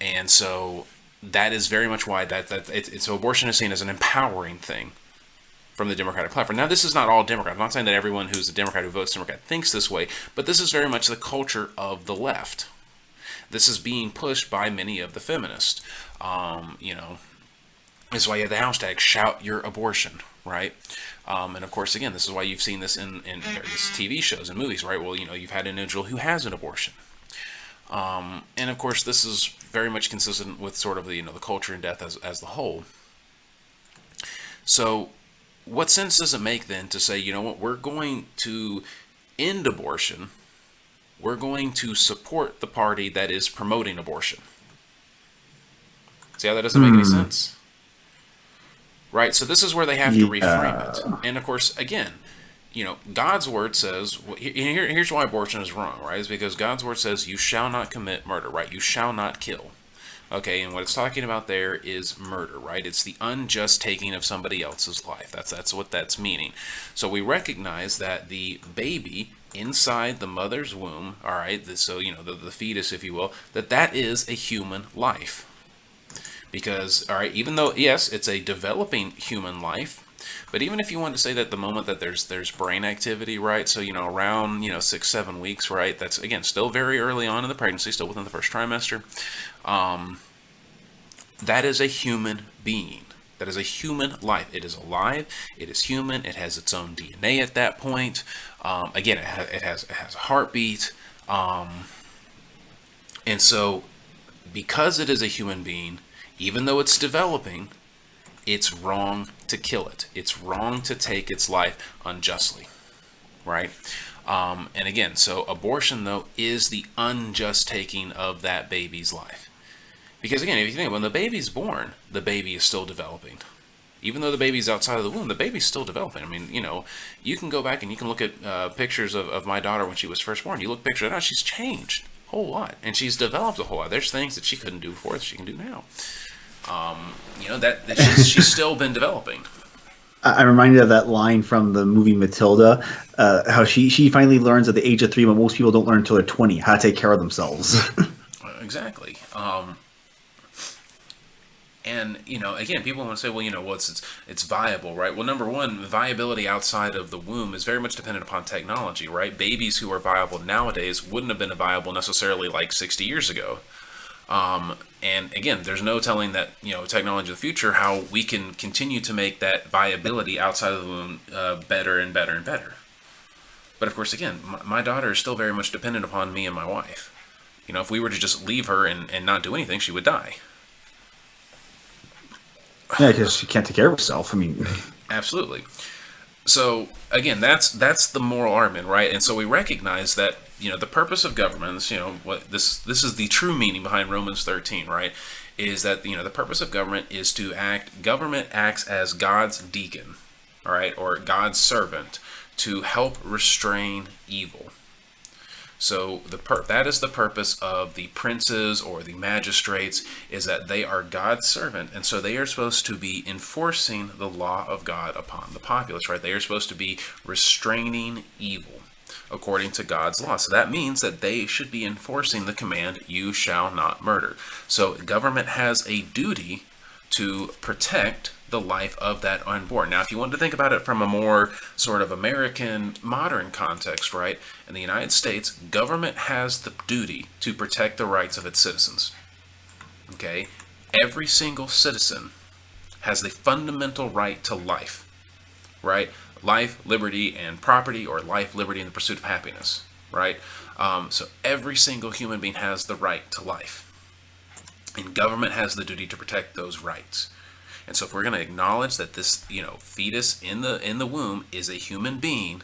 And so that is very much why so abortion is seen as an empowering thing from the Democratic platform. Now, this is not all Democrats. I'm not saying that everyone who's a Democrat who votes Democrat thinks this way, but this is very much the culture of the left. This is being pushed by many of the feminists. This is why you have the hashtag shout your abortion, right? And of course, again, this is why you've seen this in various TV shows and movies, right? Well, you've had an individual who has an abortion. And of course, this is very much consistent with sort of the culture and death as the whole. So what sense does it make then to say, we're going to end abortion, we're going to support the party that is promoting abortion? See how that doesn't make any sense? Right? So this is where they have to reframe it. And of course, again, God's word says, here's why abortion is wrong, right? Is because God's word says you shall not commit murder, right? You shall not kill. Okay, and what it's talking about there is murder, right? It's the unjust taking of somebody else's life. That's what that's meaning. So we recognize that the baby inside the mother's womb, all right, so, the fetus, if you will, that is a human life. Because, all right, even though, yes, it's a developing human life, but even if you want to say that the moment that there's brain activity, right, so, around, 6-7 weeks, right, that's, again, still very early on in the pregnancy, still within the first trimester, that is a human being. That is a human life. It is alive. It is human. It has its own DNA at that point. Again, it has a heartbeat. And so, because it is a human being, even though it's developing, it's wrong to kill it. It's wrong to take its life unjustly, right? And again, so abortion, though, is the unjust taking of that baby's life. Because again, if you think, when the baby's born, the baby is still developing, Even though the baby's outside of the womb, the baby's still developing. I mean, you can go back and you can look at pictures of my daughter when she was first born. You look picture now, she's changed a whole lot, and she's developed a whole lot. There's things that she couldn't do before that she can do now. That she's still been developing. I'm reminded of that line from the movie Matilda, how she finally learns at the age of 3 what most people don't learn until they're 20, how to take care of themselves. Exactly. And again, people want to say, well, it's viable, right? Well, number one, viability outside of the womb is very much dependent upon technology, right? Babies who are viable nowadays wouldn't have been viable necessarily like 60 years ago. And again, there's no telling that technology of the future how we can continue to make that viability outside of the womb better and better and better. But of course, again, my daughter is still very much dependent upon me and my wife. If we were to just leave her and not do anything, she would die. Yeah, because she can't take care of herself. I mean, absolutely. So again, that's the moral argument, right? And so we recognize that the purpose of governments, what this is the true meaning behind Romans 13, right? Is that the purpose of government is to act. Government acts as God's deacon, all right, or God's servant to help restrain evil. So that is the purpose of the princes or the magistrates, is that they are God's servant, and so they are supposed to be enforcing the law of God upon the populace, right? They are supposed to be restraining evil according to God's law. So that means that they should be enforcing the command, "You shall not murder." So government has a duty to protect the life of that unborn. Now, if you want to think about it from a more sort of American modern context, right? In the United States, government has the duty to protect the rights of its citizens. Okay? Every single citizen has the fundamental right to life, right? Life, liberty, and property, or life, liberty, and the pursuit of happiness, right? So every single human being has the right to life. And government has the duty to protect those rights. And so if we're going to acknowledge that this, fetus in the womb is a human being,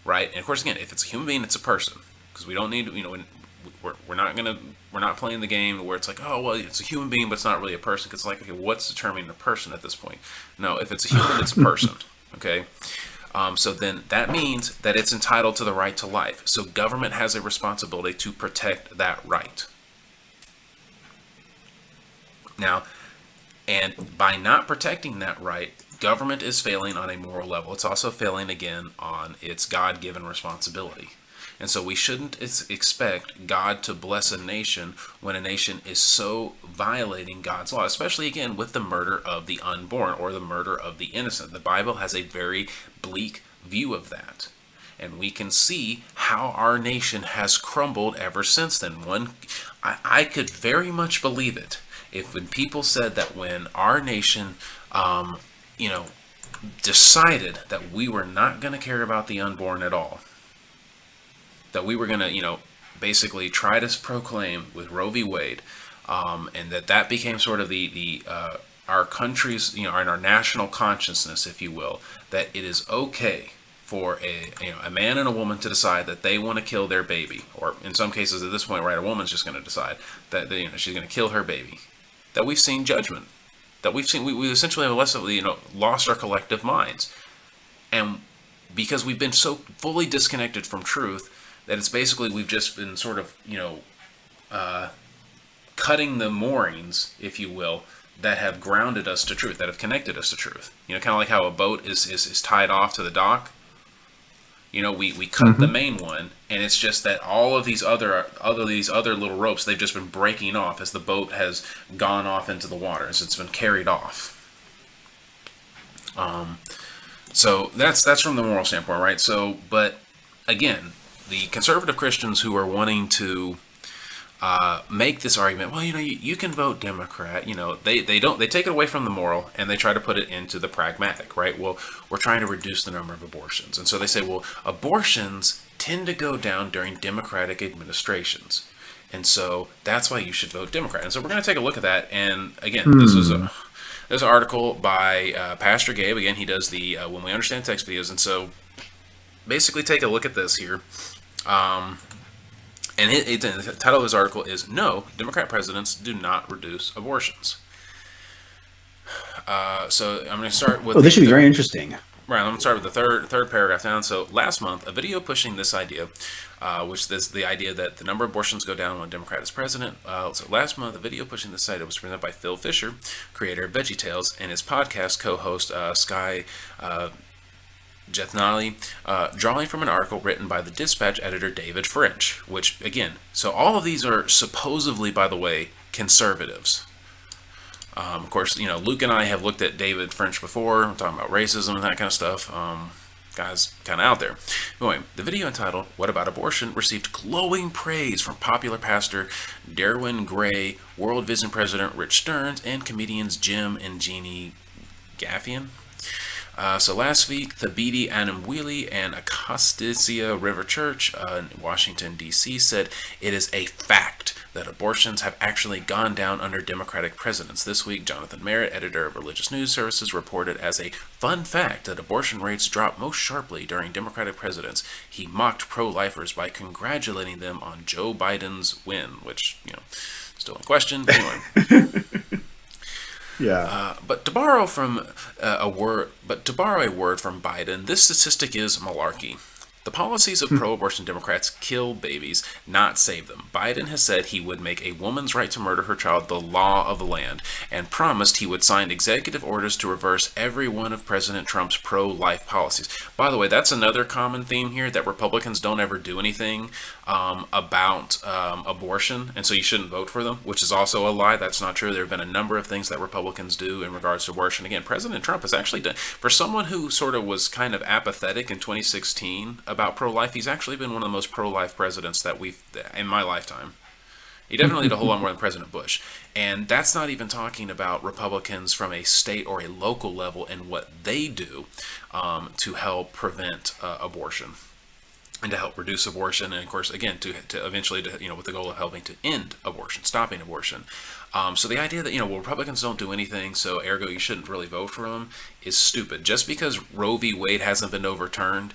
right? And of course, again, if it's a human being, it's a person, because we don't need, we're not playing the game where it's like, oh, well, it's a human being, but it's not really a person. Because like, okay, what's determining a person at this point? No, if it's a human, it's a person. Okay. So then that means that it's entitled to the right to life. So government has a responsibility to protect that right. Now, and by not protecting that right, government is failing on a moral level. It's also failing again on its God-given responsibility. And so we shouldn't expect God to bless a nation when a nation is so violating God's law, especially again with the murder of the unborn or the murder of the innocent. The Bible has a very bleak view of that. And we can see how our nation has crumbled ever since then. I could very much believe it if when people said that when our nation, decided that we were not going to care about the unborn at all, that we were going to, basically try to proclaim with Roe v. Wade, and that became sort of our country's, in our national consciousness, if you will, that it is okay for a man and a woman to decide that they want to kill their baby, or in some cases at this point, right, a woman's just going to decide that she's going to kill her baby. That we've seen judgment, that we essentially have lost our collective minds, and because we've been so fully disconnected from truth that it's basically we've just been sort of cutting the moorings, if you will, that have grounded us to truth, that have connected us to truth. Kind of like how a boat is tied off to the dock. We cut the main one, and it's just that all of these other little ropes, they've just been breaking off as the boat has gone off into the water, as it's been carried off. So that's from the moral standpoint, right? So, but again, the conservative Christians who are wanting to make this argument, well, you can vote Democrat. They take it away from the moral and they try to put it into the pragmatic, right? Well, we're trying to reduce the number of abortions, and so they say, well, abortions tend to go down during Democratic administrations, and so that's why you should vote Democrat. And so we're going to take a look at that. And again, there's an article by Pastor Gabe. Again, he does the When We Understand Text videos, and so basically take a look at this here. And the title of his article is, "No, Democrat presidents do not reduce abortions." So I'm going to start with Oh, this should be very interesting. right. I'm going to start with the third paragraph down. So last month, a video pushing this idea, which is the idea that the number of abortions go down when a Democrat is president. So last month, a video pushing this idea was presented by Phil Fisher, creator of VeggieTales, and his podcast co-host Sky Jethnali, drawing from an article written by the Dispatch editor David French, which, again, so all of these are supposedly, by the way, conservatives. Of course, Luke and I have looked at David French before, talking about racism and that kind of stuff. Guy's kind of out there. Anyway, the video entitled "What About Abortion" received glowing praise from popular pastor Derwin Gray, World Vision president Rich Stearns, and comedians Jim and Jeannie Gaffigan. So last week, Thabiti Anamwili and Acastasia River Church in Washington, D.C. said it is a fact that abortions have actually gone down under Democratic presidents. This week, Jonathan Merritt, editor of Religious News Services, reported as a fun fact that abortion rates dropped most sharply during Democratic presidents. He mocked pro-lifers by congratulating them on Joe Biden's win, which, still in question. Anyway. Yeah. But to borrow a word from Biden, this statistic is malarkey. The policies of pro-abortion Democrats kill babies, not save them. Biden has said he would make a woman's right to murder her child the law of the land, and promised he would sign executive orders to reverse every one of President Trump's pro-life policies. By the way, that's another common theme here, that Republicans don't ever do anything about abortion, and so you shouldn't vote for them, which is also a lie. That's not true. There have been a number of things that Republicans do in regards to abortion. Again, President Trump has actually done, for someone who sort of was kind of apathetic in 2016 about pro-life, he's actually been one of the most pro-life presidents that we've, in my lifetime. He definitely did a whole lot more than President Bush. And that's not even talking about Republicans from a state or a local level and what they do to help prevent abortion and to help reduce abortion, and of course, again, to eventually, with the goal of helping to end abortion, stopping abortion. So the idea that, Republicans don't do anything, so ergo you shouldn't really vote for them, is stupid. Just because Roe v. Wade hasn't been overturned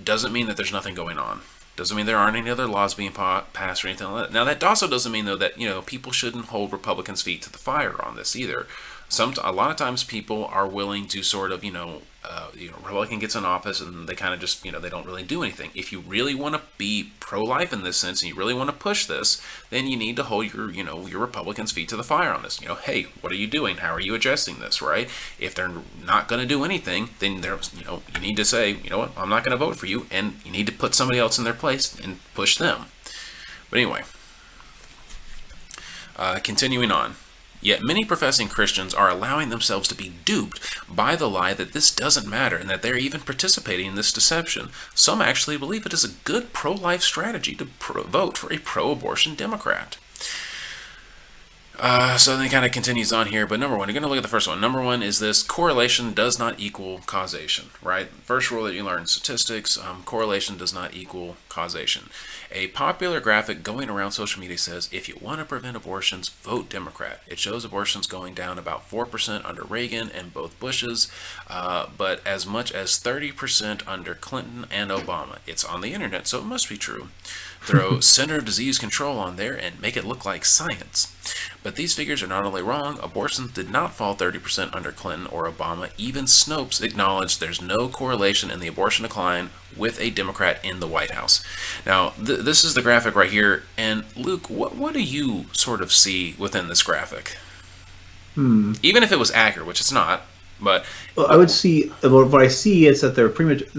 doesn't mean that there's nothing going on. Doesn't mean there aren't any other laws being passed or anything like that. Now, that also doesn't mean, though, that, people shouldn't hold Republicans' feet to the fire on this either. A lot of times people are willing to sort of, Republican gets in office and they kind of just, they don't really do anything. If you really want to be pro-life in this sense and you really want to push this, then you need to hold your Republicans' feet to the fire on this. Hey, what are you doing? How are you addressing this, right? If they're not going to do anything, then you need to say, what, I'm not going to vote for you, and you need to put somebody else in their place and push them. But anyway, continuing on. Yet many professing Christians are allowing themselves to be duped by the lie that this doesn't matter and that they're even participating in this deception. Some actually believe it is a good pro-life strategy to vote for a pro-abortion Democrat. So then it kind of continues on here, but number one, you're going to look at the first one. Number one is this: correlation does not equal causation, right? First rule that you learn in statistics, correlation does not equal causation. A popular graphic going around social media says, if you want to prevent abortions, vote Democrat. It shows abortions going down about 4% under Reagan and both Bushes, but as much as 30% under Clinton and Obama. It's on the internet, so it must be true. Throw Center of Disease Control on there and make it look like science. But these figures are not only wrong, abortions did not fall 30% under Clinton or Obama. Even Snopes acknowledged there's no correlation in the abortion decline with a Democrat in the White House. Now, this is the graphic right here. And Luke, what do you sort of see within this graphic? Even if it was accurate, which it's not, but... Well, I would see, what I see is that they're pretty much,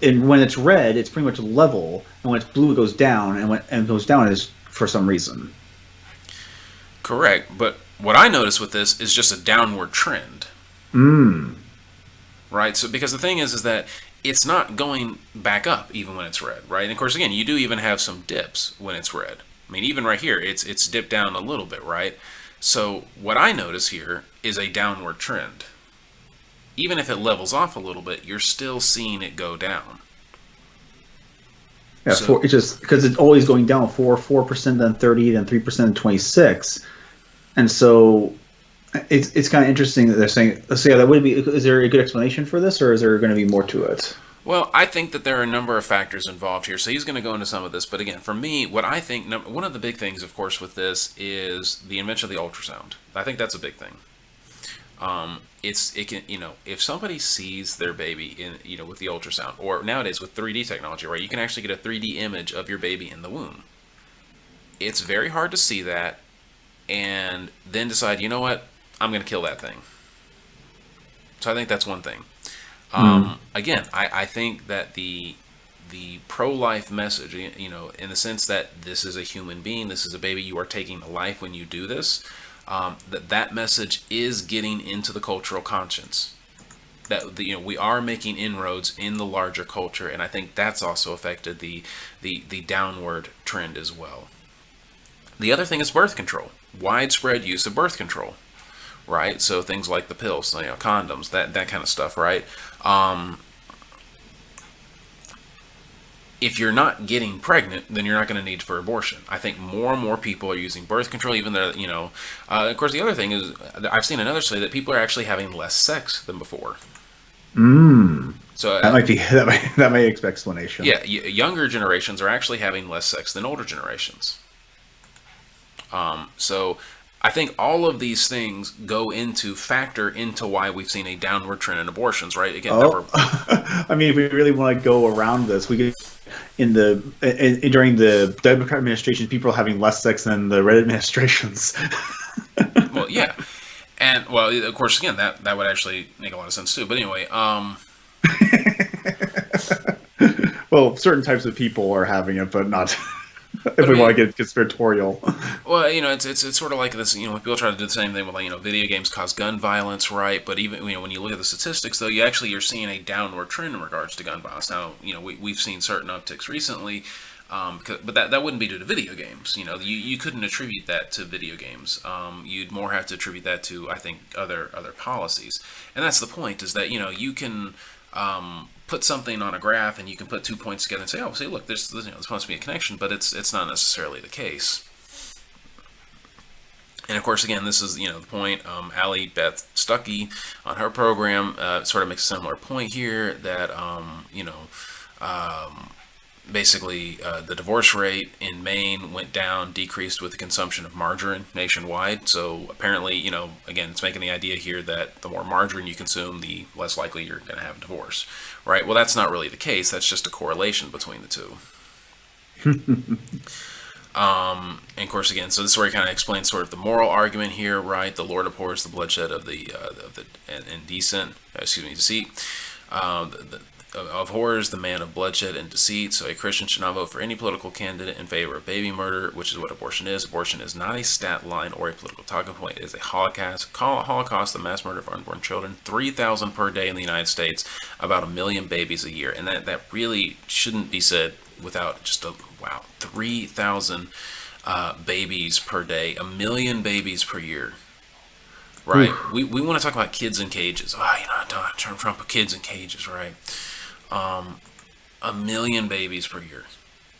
and when it's red, it's pretty much level, and when it's blue, it goes down, and when it goes down is for some reason. Correct, but what I notice with this is just a downward trend. Right, so because the thing is that it's not going back up even when it's red, right? And of course, again, you do even have some dips when it's red. I mean, even right here, it's dipped down a little bit, right? So what I notice here is a downward trend. Even if it levels off a little bit, you're still seeing it go down. Yeah, so, it's just because it's always going down 4%, then 30, then 3%, then 26, and so it's kind of interesting that they're saying. So yeah, that would be. Is there a good explanation for this, or is there going to be more to it? Well, I think that there are a number of factors involved here. So he's going to go into some of this, but again, for me, what I think one of the big things, of course, with this is the invention of the ultrasound. I think that's a big thing. It can, if somebody sees their baby in, with the ultrasound, or nowadays with 3D technology, right, you can actually get a 3D image of your baby in the womb. It's very hard to see that and then decide, you know what, I'm going to kill that thing. So I think that's one thing. Again, I think that the pro-life message, in the sense that this is a human being, this is a baby, you are taking a life when you do this, that message is getting into the cultural conscience. That we are making inroads in the larger culture, and I think that's also affected the downward trend as well. The other thing is birth control, widespread use of birth control, right? So things like the pills, condoms, that kind of stuff, right? If you're not getting pregnant, then you're not going to need for abortion. I think more and more people are using birth control, even though, of course, the other thing is, I've seen another study that people are actually having less sex than before. So That might be that may explanation. yeah, younger generations are actually having less sex than older generations. So I think all of these things factor into why we've seen a downward trend in abortions, right? Again, I mean, if we really want to go around this, we could during the Democrat administration, people are having less sex than the Red administrations. well, yeah, and well, of course, again, that would actually make a lot of sense too. But anyway, Well, certain types of people are having it, but not. If we want to get conspiratorial. Well, it's sort of like this. When people try to do the same thing with, video games cause gun violence, right? But even when you look at the statistics, though, you're seeing a downward trend in regards to gun violence. Now, we've seen certain upticks recently, but that wouldn't be due to video games. You couldn't attribute that to video games. You'd more have to attribute that to, I think, other policies. And that's the point, is that you can put something on a graph and you can put 2 points together and say, oh, see, look, this must be a connection, but it's not necessarily the case. And of course, again, this is the point. Allie Beth Stuckey on her program sort of makes a similar point here, that basically the divorce rate in Maine went down, decreased with the consumption of margarine nationwide. So apparently, again, it's making the idea here that the more margarine you consume, the less likely you're going to have a divorce, right? Well, that's not really the case. That's just a correlation between the two. And of course, again, so this is where he kind of explains sort of the moral argument here, right? The Lord abhors the bloodshed of the deceit. Of horrors, the man of bloodshed and deceit. So a Christian should not vote for any political candidate in favor of baby murder, which is what abortion is. Abortion is not a stat line or a political talking point. It is a holocaust, the mass murder of unborn children. 3,000 per day in the United States, about 1 million babies a year. And that really shouldn't be said without just 3,000 babies per day, 1 million babies per year. Right? We want to talk about kids in cages. Trump put kids in cages, right? 1 million babies per year.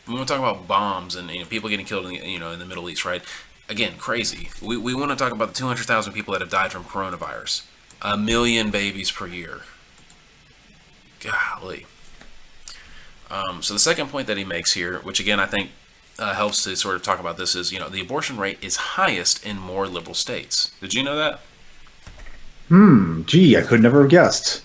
We want to talk about bombs and people getting killed in the Middle East, right? Again, crazy. We want to talk about the 200,000 people that have died from coronavirus. 1 million babies per year. Golly. So the second point that he makes here, which again I think helps to sort of talk about this, is the abortion rate is highest in more liberal states. Did you know that? Gee, I could never have guessed.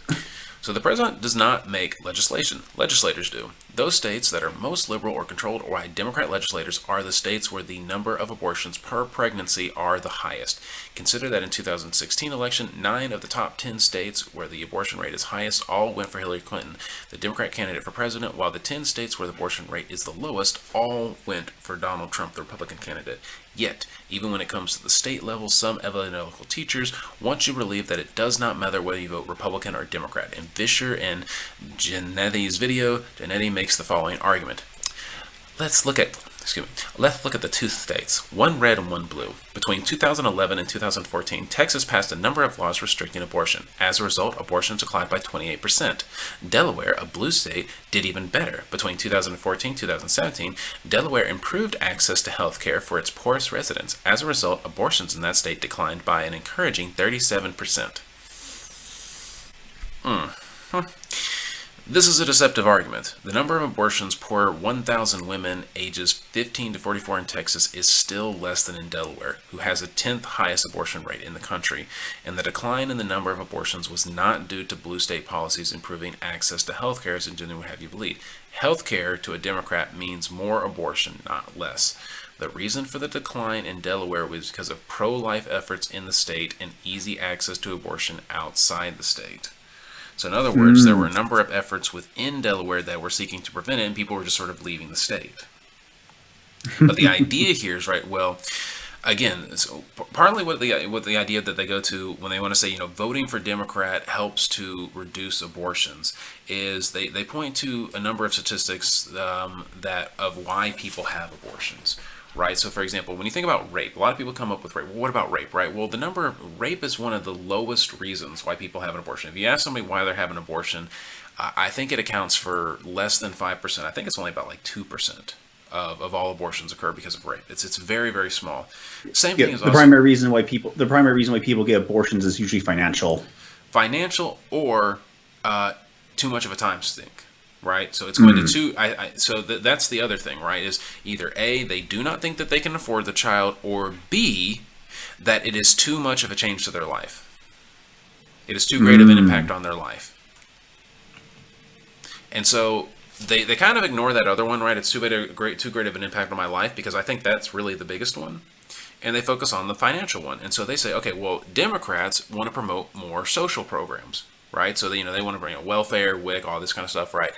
So the president does not make legislation. Legislators do. Those states that are most liberal or controlled by Democrat legislators are the states where the number of abortions per pregnancy are the highest. Consider that in 2016 election, 9 of the top 10 states where the abortion rate is highest all went for Hillary Clinton, the Democrat candidate for president, while the 10 states where the abortion rate is the lowest all went for Donald Trump, the Republican candidate. Yet, even when it comes to the state level, some evangelical teachers want you to believe that it does not matter whether you vote Republican or Democrat. In Vischer and Janetti's video, Janetti makes the following argument. Let's look at the two states, one red and one blue. Between 2011 and 2014, Texas passed a number of laws restricting abortion. As a result, abortions declined by 28%. Delaware, a blue state, did even better. Between 2014 and 2017, Delaware improved access to health care for its poorest residents. As a result, abortions in that state declined by an encouraging 37%. This is a deceptive argument. The number of abortions per 1,000 women ages 15 to 44 in Texas is still less than in Delaware, who has the 10th highest abortion rate in the country, and the decline in the number of abortions was not due to blue state policies improving access to health care, as Jenny would have you believe. Health care to a Democrat means more abortion, not less. The reason for the decline in Delaware was because of pro-life efforts in the state and easy access to abortion outside the state. So in other words, there were a number of efforts within Delaware that were seeking to prevent it, and people were just sort of leaving the state. But the idea here is, right, well, again, so partly what the idea that they go to when they want to say, voting for Democrat helps to reduce abortions is they point to a number of statistics that of why people have abortions. Right. So, for example, when you think about rape, a lot of people come up with rape. Well, what about rape? Right. Well, the number of rape is one of the lowest reasons why people have an abortion. If you ask somebody why they're having an abortion, I think it accounts for less than 5%. I think it's only about like 2% of all abortions occur because of rape. It's very, very small. Same thing is the primary reason why people get abortions is usually financial or too much of a time sink. Right, so it's going to two. So that's the other thing, right? Is either A, they do not think that they can afford the child, or B, that it is too much of a change to their life. It is too great of an impact on their life, and so they kind of ignore that other one, right? It's too great of an impact on my life, because I think that's really the biggest one, and they focus on the financial one. And so they say, okay, well, Democrats want to promote more social programs. Right, so they want to bring welfare, WIC, all this kind of stuff, right?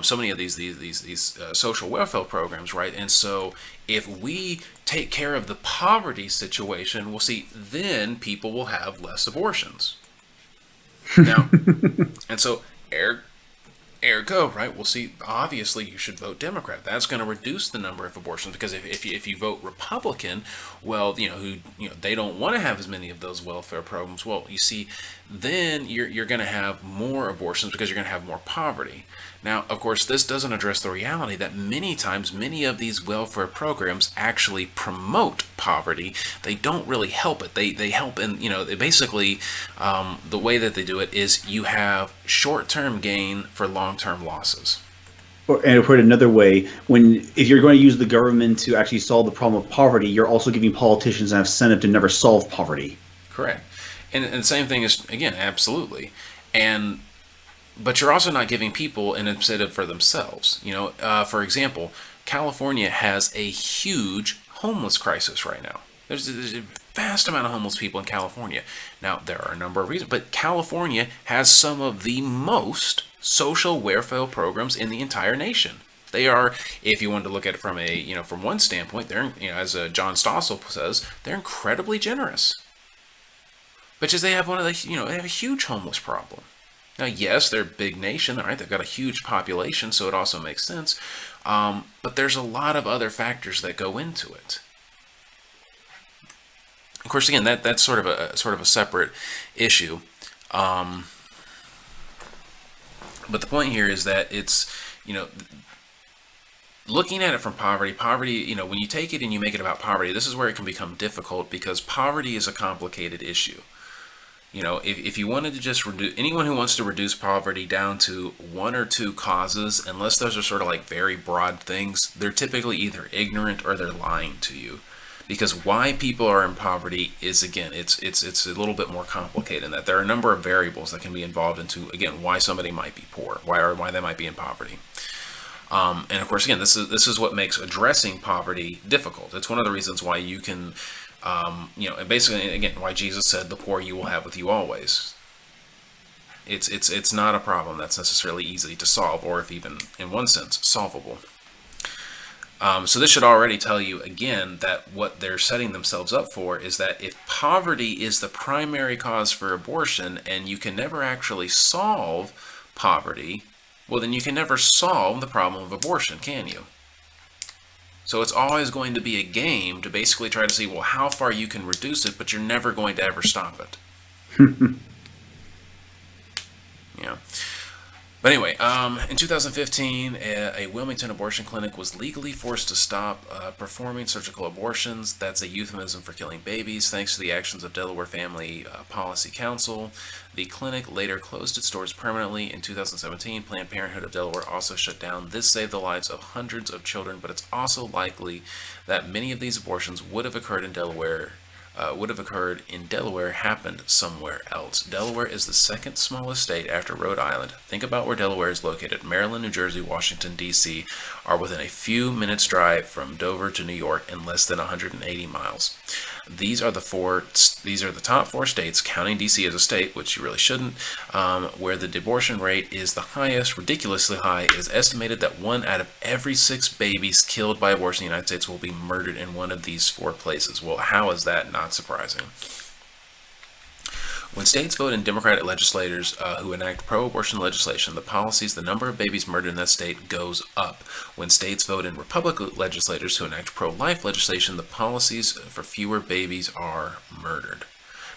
So many of these social welfare programs, right? And so if we take care of the poverty situation, we'll see then people will have less abortions. Now, and so ergo, right? We'll see. Obviously, you should vote Democrat. That's going to reduce the number of abortions, because if you vote Republican, well, they don't want to have as many of those welfare programs. Well, you see, then you're going to have more abortions because you're going to have more poverty. Now, of course, this doesn't address the reality that many times many of these welfare programs actually promote poverty. They don't really help it. They help in, basically the way that they do it is you have short-term gain for long-term losses. And to put it another way, if you're going to use the government to actually solve the problem of poverty, you're also giving politicians an incentive to never solve poverty. Correct. And the same thing is, again, absolutely. But you're also not giving people an incentive for themselves. For example, California has a huge homeless crisis right now. There's a vast amount of homeless people in California. Now, there are a number of reasons, but California has some of the most social welfare programs in the entire nation. They are, if you wanted to look at it from from one standpoint, they're, as John Stossel says, they're incredibly generous. Because they have they have a huge homeless problem. Now, yes, they're a big nation, right? They've got a huge population, so it also makes sense. But there's a lot of other factors that go into it. Of course, again, that's sort of a separate issue. But the point here is that it's, looking at it from poverty, when you take it and you make it about poverty, this is where it can become difficult, because poverty is a complicated issue. If you wanted to just reduce, anyone who wants to reduce poverty down to one or two causes, unless those are sort of like very broad things, they're typically either ignorant or they're lying to you. Because why people are in poverty is, again, it's a little bit more complicated in that there are a number of variables that can be involved into, again, why somebody might be poor, why they might be in poverty. And of course, again, this is what makes addressing poverty difficult. It's one of the reasons why you can, and basically, again, why Jesus said, "The poor you will have with you always." It's not a problem that's necessarily easy to solve, or if even in one sense solvable. So this should already tell you, again, that what they're setting themselves up for is that if poverty is the primary cause for abortion and you can never actually solve poverty, well, then you can never solve the problem of abortion, can you? So it's always going to be a game to basically try to see, well, how far you can reduce it, but you're never going to ever stop it. Yeah. But anyway, in 2015, a Wilmington abortion clinic was legally forced to stop performing surgical abortions. That's a euphemism for killing babies, thanks to the actions of Delaware Family Policy Council. The clinic later closed its doors permanently in 2017. Planned Parenthood of Delaware also shut down. This saved the lives of hundreds of children, but it's also likely that many of these abortions would have occurred in Delaware happened somewhere else. Delaware is the second smallest state after Rhode Island. Think about where Delaware is located. Maryland, New Jersey, Washington, D.C. are within a few minutes drive from Dover to New York and less than 180 miles. These are the top four states, counting D.C. as a state, which you really shouldn't, where the abortion rate is the highest, ridiculously high. It is estimated that 1 out of every 6 babies killed by abortion in the United States will be murdered in one of these 4 places. Well, how is that not surprising? When states vote in Democratic legislators who enact pro-abortion legislation, the number of babies murdered in that state goes up. When states vote in Republican legislators who enact pro-life legislation, the policies for fewer babies are murdered.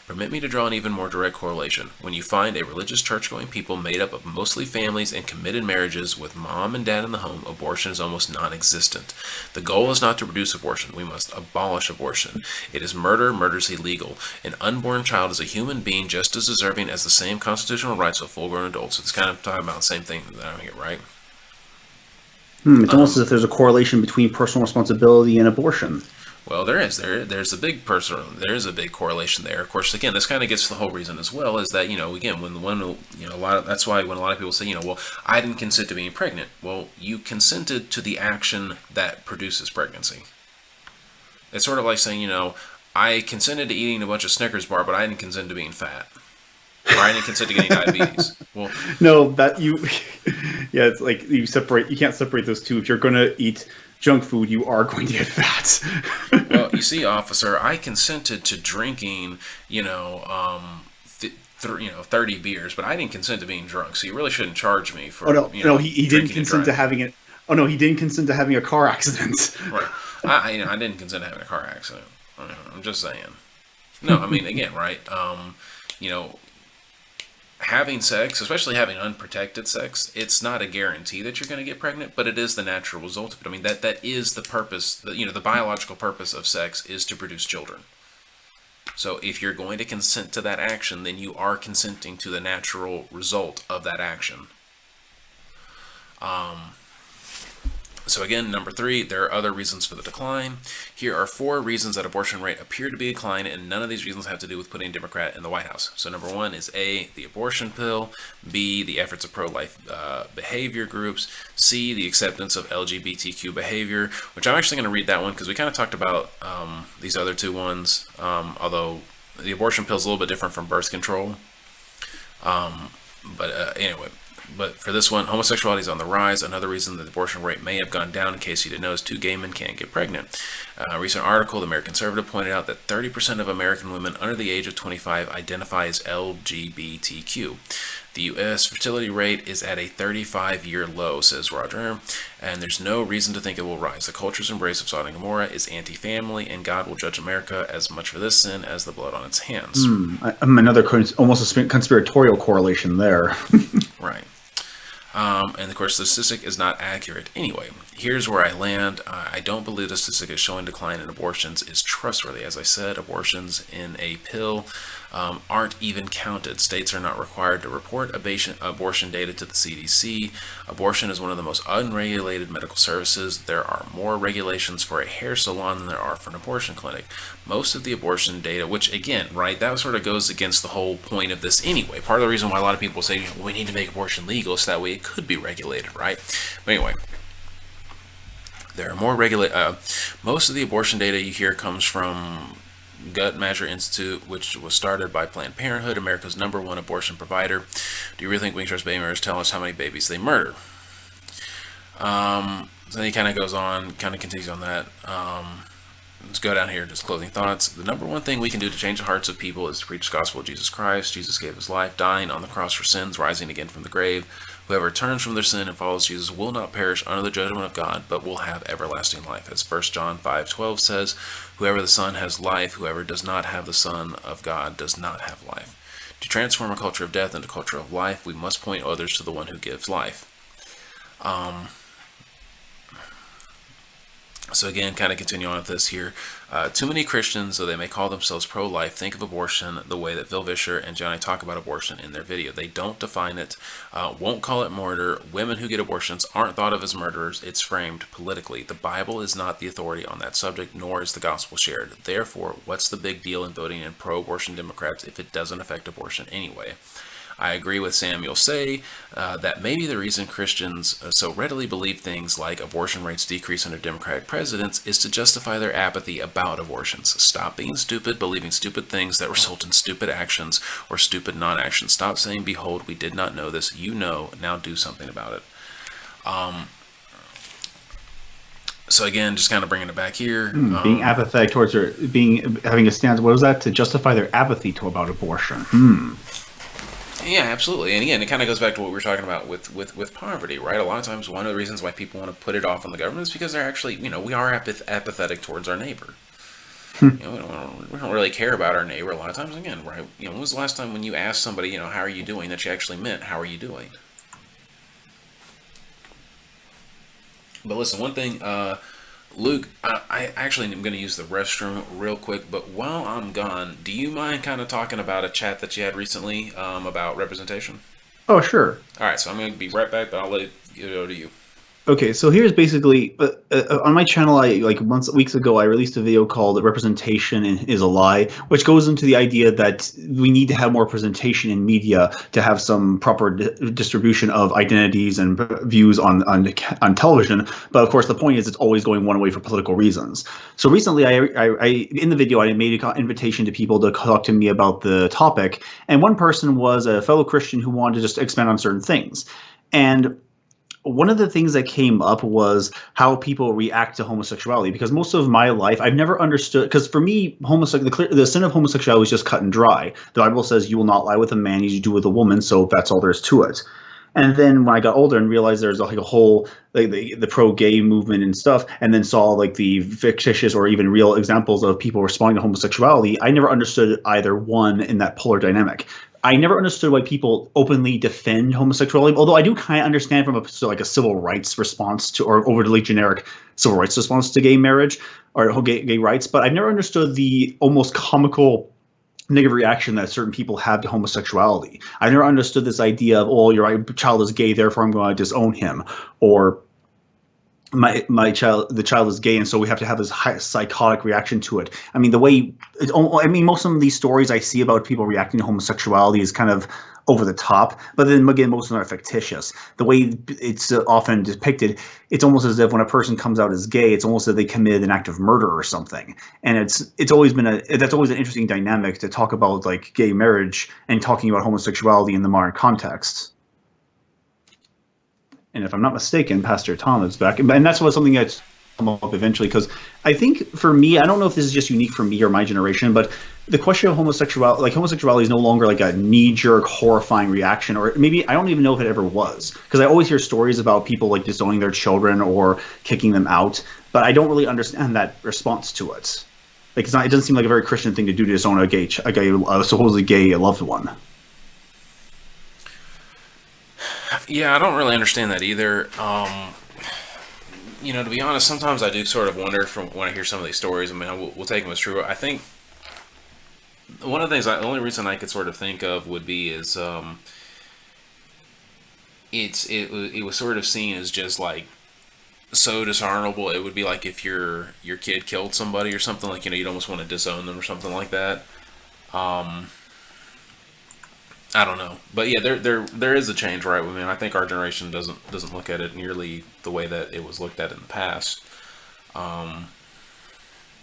Permit me to draw an even more direct correlation. When you find a religious church-going people made up of mostly families and committed marriages with mom and dad in the home, abortion is almost non-existent. The goal is not to reduce abortion. We must abolish abortion. It is murder. Murder is illegal. An unborn child is a human being just as deserving as the same constitutional rights of full-grown adults. It's kind of talking about the same thing that I get, right? It's almost as if there's a correlation between personal responsibility and abortion. Well, there's a big correlation there. Of course, again, this kind of gets to the whole reason as well, is that, again, that's why when a lot of people say, well, I didn't consent to being pregnant. Well, you consented to the action that produces pregnancy. It's sort of like saying, I consented to eating a bunch of Snickers bar, but I didn't consent to being fat. Or I didn't consent to getting diabetes. Well, no, it's like you can't separate those two. If you're going to eat junk food, you are going to get fat. Well, you see, officer, I consented to drinking, 30 beers, but I didn't consent to being drunk. So you really shouldn't charge me for. He didn't consent to having it. Oh no, he didn't consent to having a car accident. Right. I didn't consent to having a car accident. I'm just saying. No, I mean, again, right. Having sex, especially having unprotected sex, it's not a guarantee that you're going to get pregnant, but it is the natural result of it. I mean, that is the purpose, the biological purpose of sex is to produce children. So if you're going to consent to that action, then you are consenting to the natural result of that action. So again, number 3, there are other reasons for the decline. Here are 4 reasons that abortion rate appear to be declining, and none of these reasons have to do with putting a Democrat in the White House. So number 1 is A, the abortion pill, B, the efforts of pro-life behavior groups, C, the acceptance of LGBTQ behavior, which I'm actually going to read that one because we kind of talked about these other 2 ones, although the abortion pill is a little bit different from birth control. Anyway. But for this one, homosexuality is on the rise. Another reason that the abortion rate may have gone down, in case you didn't know, is 2 gay men can't get pregnant. A recent article, the American Conservative, pointed out that 30% of American women under the age of 25 identify as LGBTQ. The U.S. fertility rate is at a 35-year low, says Roger, and there's no reason to think it will rise. The culture's embrace of Sodom and Gomorrah is anti-family, and God will judge America as much for this sin as the blood on its hands. Another almost a conspiratorial correlation there. Right. And of course, the statistic is not accurate. Anyway, here's where I land. I don't believe the statistic is showing decline in abortions is trustworthy. As I said, abortions in a pill aren't even counted. States are not required to report abortion data to the CDC. Abortion is one of the most unregulated medical services. There are more regulations for a hair salon than there are for an abortion clinic. Most of the abortion data, which again, right, that sort of goes against the whole point of this anyway. Part of the reason why a lot of people say we need to make abortion legal is that way it could be regulated, right? But anyway, there are more most of the abortion data you hear comes from Guttmacher Institute, which was started by Planned Parenthood, America's #1 abortion provider. Do you really think we can trust baby murderers tell us how many babies they murder? Then he kind of goes on, kind of continues on that. Let's go down here, just closing thoughts. The #1 thing we can do to change the hearts of people is to preach the gospel of Jesus Christ. Jesus gave his life, dying on the cross for sins, rising again from the grave. Whoever turns from their sin and follows Jesus will not perish under the judgment of God, but will have everlasting life. As 1 John 5:12 says, whoever the Son has life, whoever does not have the Son of God does not have life. To transform a culture of death into a culture of life, we must point others to the one who gives life. So again, kind of continue on with this here. Too many Christians, though they may call themselves pro-life, think of abortion the way that Phil Vischer and Johnny talk about abortion in their video. They don't define it, won't call it murder. Women who get abortions aren't thought of as murderers. It's framed politically. The Bible is not the authority on that subject, nor is the gospel shared. Therefore, what's the big deal in voting in pro-abortion Democrats if it doesn't affect abortion anyway? I agree with Samuel Say that maybe the reason Christians so readily believe things like abortion rates decrease under Democratic presidents is to justify their apathy about abortions. Stop being stupid, believing stupid things that result in stupid actions or stupid non-action. Stop saying, behold, we did not know this. You know, now do something about it. So again, just kind of bringing it back here. Being apathetic towards or having a stance. What was that? To justify their apathy about abortion. Yeah, absolutely. And again, it kind of goes back to what we were talking about with poverty, right? A lot of times, one of the reasons why people want to put it off on the government is because they're actually, we are apathetic towards our neighbor. We don't really care about our neighbor a lot of times. Again, right? When was the last time when you asked somebody, how are you doing, that you actually meant, how are you doing? But listen, one thing, Luke, I actually am going to use the restroom real quick, but while I'm gone, do you mind kind of talking about a chat that you had recently about representation? Oh, sure. All right, so I'm going to be right back, but I'll let it go to you. Okay, so here's basically on my channel. Weeks ago, I released a video called "Representation is a Lie," which goes into the idea that we need to have more representation in media to have some proper distribution of identities and views on television. But of course, the point is it's always going one way for political reasons. So recently, I in the video I made an invitation to people to talk to me about the topic, and one person was a fellow Christian who wanted to just expand on certain things, and one of the things that came up was how people react to homosexuality, because most of my life I've never understood, because for me, the sin of homosexuality is just cut and dry. The Bible says you will not lie with a man as you do with a woman, so that's all there is to it. And then when I got older and realized there's like a whole the pro-gay movement and stuff, and then saw like the fictitious or even real examples of people responding to homosexuality, I never understood either one in that polar dynamic. I never understood why people openly defend homosexuality, although I do kind of understand from a civil rights response to, or overly generic civil rights response to gay marriage or gay rights. But I've never understood the almost comical negative reaction that certain people have to homosexuality. I never understood this idea of, oh, your child is gay, therefore I'm going to disown him, or the child is gay, and so we have to have this psychotic reaction to it. I mean, most of these stories I see about people reacting to homosexuality is kind of over the top, but then again, most of them are fictitious. The way it's often depicted, it's almost as if when a person comes out as gay, it's almost as if they committed an act of murder or something. And that's always an interesting dynamic to talk about, like gay marriage and talking about homosexuality in the modern context. And if I'm not mistaken, Pastor Tom is back. And that's something that's come up eventually, because I think for me, I don't know if this is just unique for me or my generation, but the question of homosexuality is no longer like a knee-jerk, horrifying reaction, or maybe I don't even know if it ever was, because I always hear stories about people like disowning their children or kicking them out, but I don't really understand that response to it. Like it doesn't seem like a very Christian thing to do to disown a supposedly gay loved one. Yeah, I don't really understand that either. To be honest, sometimes I do sort of wonder when I hear some of these stories. I mean, we'll take them as true. I think one of the things, the only reason I could sort of think of would be is it was sort of seen as just like so dishonorable. It would be like if your kid killed somebody or something, like you'd almost want to disown them or something like that. I don't know, but yeah, there is a change, right? I mean, I think our generation doesn't look at it nearly the way that it was looked at in the past.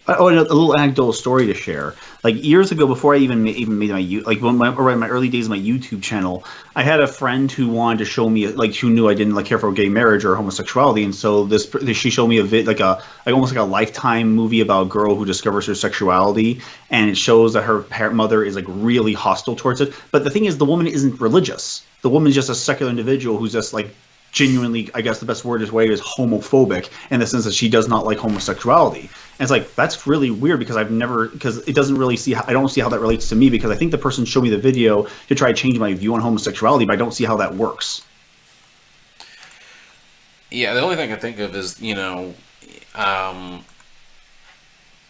Oh, and a little anecdotal story to share. Like years ago, before I even made my early days of my YouTube channel, I had a friend who wanted to show me, who knew I didn't care for gay marriage or homosexuality, and so she showed me almost like a Lifetime movie about a girl who discovers her sexuality, and it shows that her mother is really hostile towards it. But the thing is, the woman isn't religious. The woman is just a secular individual who's just genuinely, I guess the best word is homophobic in the sense that she does not like homosexuality. And it's like, that's really weird because because it doesn't really I don't see how that relates to me, because I think the person showed me the video to try to change my view on homosexuality, but I don't see how that works. Yeah, the only thing I think of is,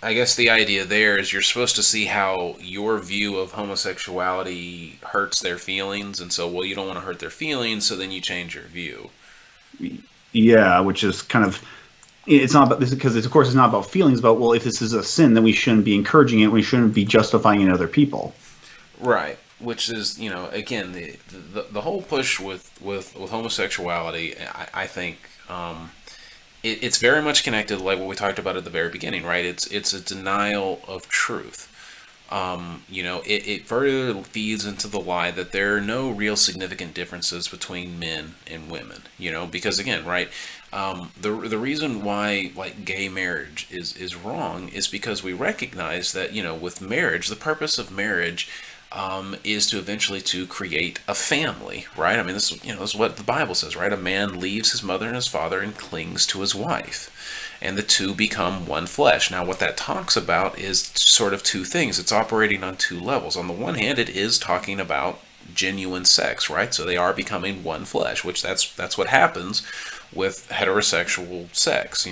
I guess the idea there is you're supposed to see how your view of homosexuality hurts their feelings, and so, well, you don't want to hurt their feelings, so then you change your view. Yeah, which is kind of, it's not about this, because of course it's not about feelings, but well, if this is a sin, then we shouldn't be encouraging it. We shouldn't be justifying it in other people. Right. Which is, again, the whole push with homosexuality, I think, it's very much connected, like what we talked about at the very beginning, right? It's a denial of truth. It further feeds into the lie that there are no real significant differences between men and women, because again, right, the reason why, like, gay marriage is wrong is because we recognize that, with marriage, the purpose of marriage is to eventually to create a family, right? I mean, this is what the Bible says, right? A man leaves his mother and his father and clings to his wife, and the two become one flesh. Now, what that talks about is sort of two things. It's operating on two levels. On the one hand, it is talking about genuine sex, right? So they are becoming one flesh, which that's what happens with heterosexual sex,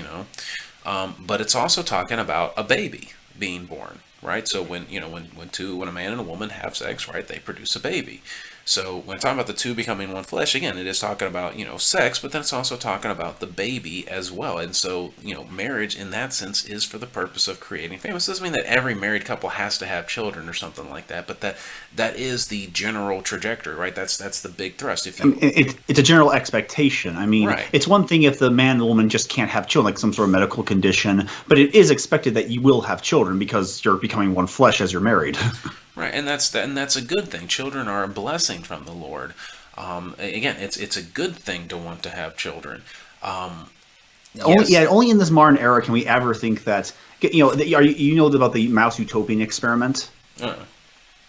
but it's also talking about a baby being born, right? So when a man and a woman have sex, right, they produce a baby. So when talking about the two becoming one flesh, again, it is talking about, sex, but then it's also talking about the baby as well. And so, marriage in that sense is for the purpose of creating family. This doesn't mean that every married couple has to have children or something like that, but that is the general trajectory, right? That's the big thrust. If you, it's a general expectation. I mean, right. It's one thing if the man and the woman just can't have children, like some sort of medical condition, but it is expected that you will have children because you're becoming one flesh as you're married. Right, and that's a good thing. Children are a blessing from the Lord. Again, it's a good thing to want to have children. Yes. Only in this modern era can we ever think that. About the mouse utopian experiment?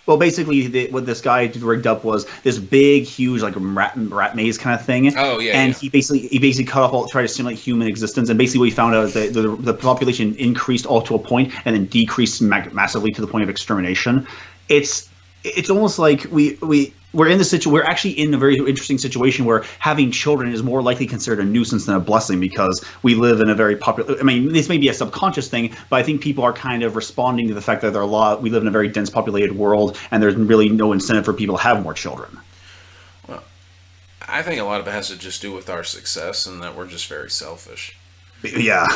Well, basically, what this guy rigged up was this big, huge, like rat maze kind of thing. Oh yeah. And yeah. he basically cut off tried to simulate human existence. And basically, what he found out is that the population increased all to a point and then decreased massively to the point of extermination. It's almost like we're in the situation. We're actually in a very interesting situation where having children is more likely considered a nuisance than a blessing, because we live in a very popular. I mean, this may be a subconscious thing, but I think people are kind of responding to the fact that we live in a very dense populated world, and there's really no incentive for people to have more children. Well, I think a lot of it has to just do with our success and that we're just very selfish. Yeah.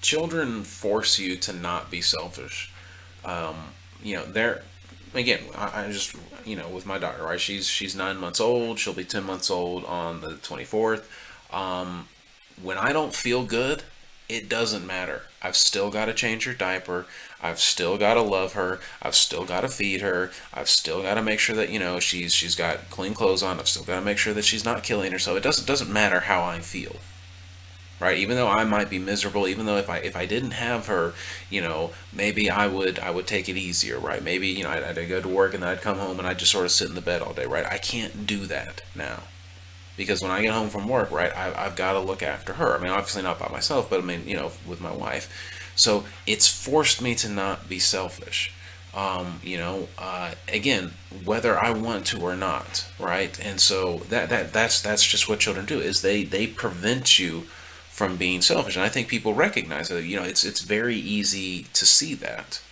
Children force you to not be selfish. They're, again, I just, with my daughter, right? She's 9 months old. She'll be 10 months old on the 24th. When I don't feel good, it doesn't matter. I've still got to change her diaper. I've still got to love her. I've still got to feed her. I've still got to make sure that, she's got clean clothes on. I've still got to make sure that she's not killing herself. It doesn't matter how I feel. Right, even though I might be miserable, even though if I didn't have her, maybe I would take it easier, right? Maybe I'd go to work and then I'd come home and I'd just sort of sit in the bed all day, right? I can't do that now, because when I get home from work, right, I've got to look after her. I mean, obviously not by myself, but I mean, with my wife. So it's forced me to not be selfish. Again, whether I want to or not, right? And so that's just what children do, is they prevent you from being selfish. And I think people recognize that, it's very easy to see that.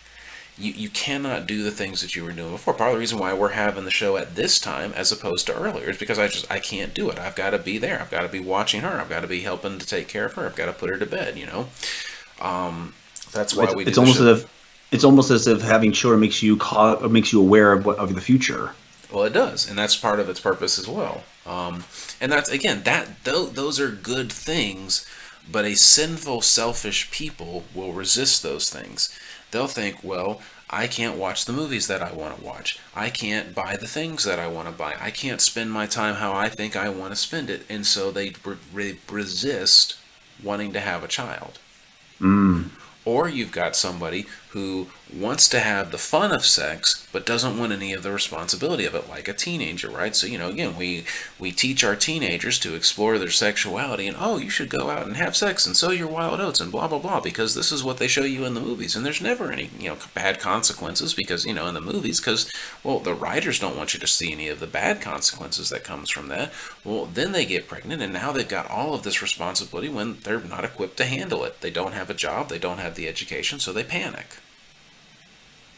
You cannot do the things that you were doing before. Part of the reason why we're having the show at this time as opposed to earlier is because I can't do it. I've got to be there. I've got to be watching her. I've got to be helping to take care of her. I've got to put her to bed, That's why we do the show. It's almost as if having children makes you aware of the future. Well, it does, and that's part of its purpose as well. And that's, again, those are good things, but a sinful, selfish people will resist those things. They'll think, well, I can't watch the movies that I want to watch. I can't buy the things that I want to buy. I can't spend my time how I think I want to spend it. And so they resist wanting to have a child. Mm. Or you've got somebody who wants to have the fun of sex, but doesn't want any of the responsibility of it, like a teenager, right? So, again, we teach our teenagers to explore their sexuality, and oh, you should go out and have sex and sow your wild oats and blah blah blah, because this is what they show you in the movies, and there's never any bad consequences, because in the movies, because well, the writers don't want you to see any of the bad consequences that comes from that. Well, then they get pregnant, and now they've got all of this responsibility when they're not equipped to handle it. They don't have a job, they don't have the education, so they panic.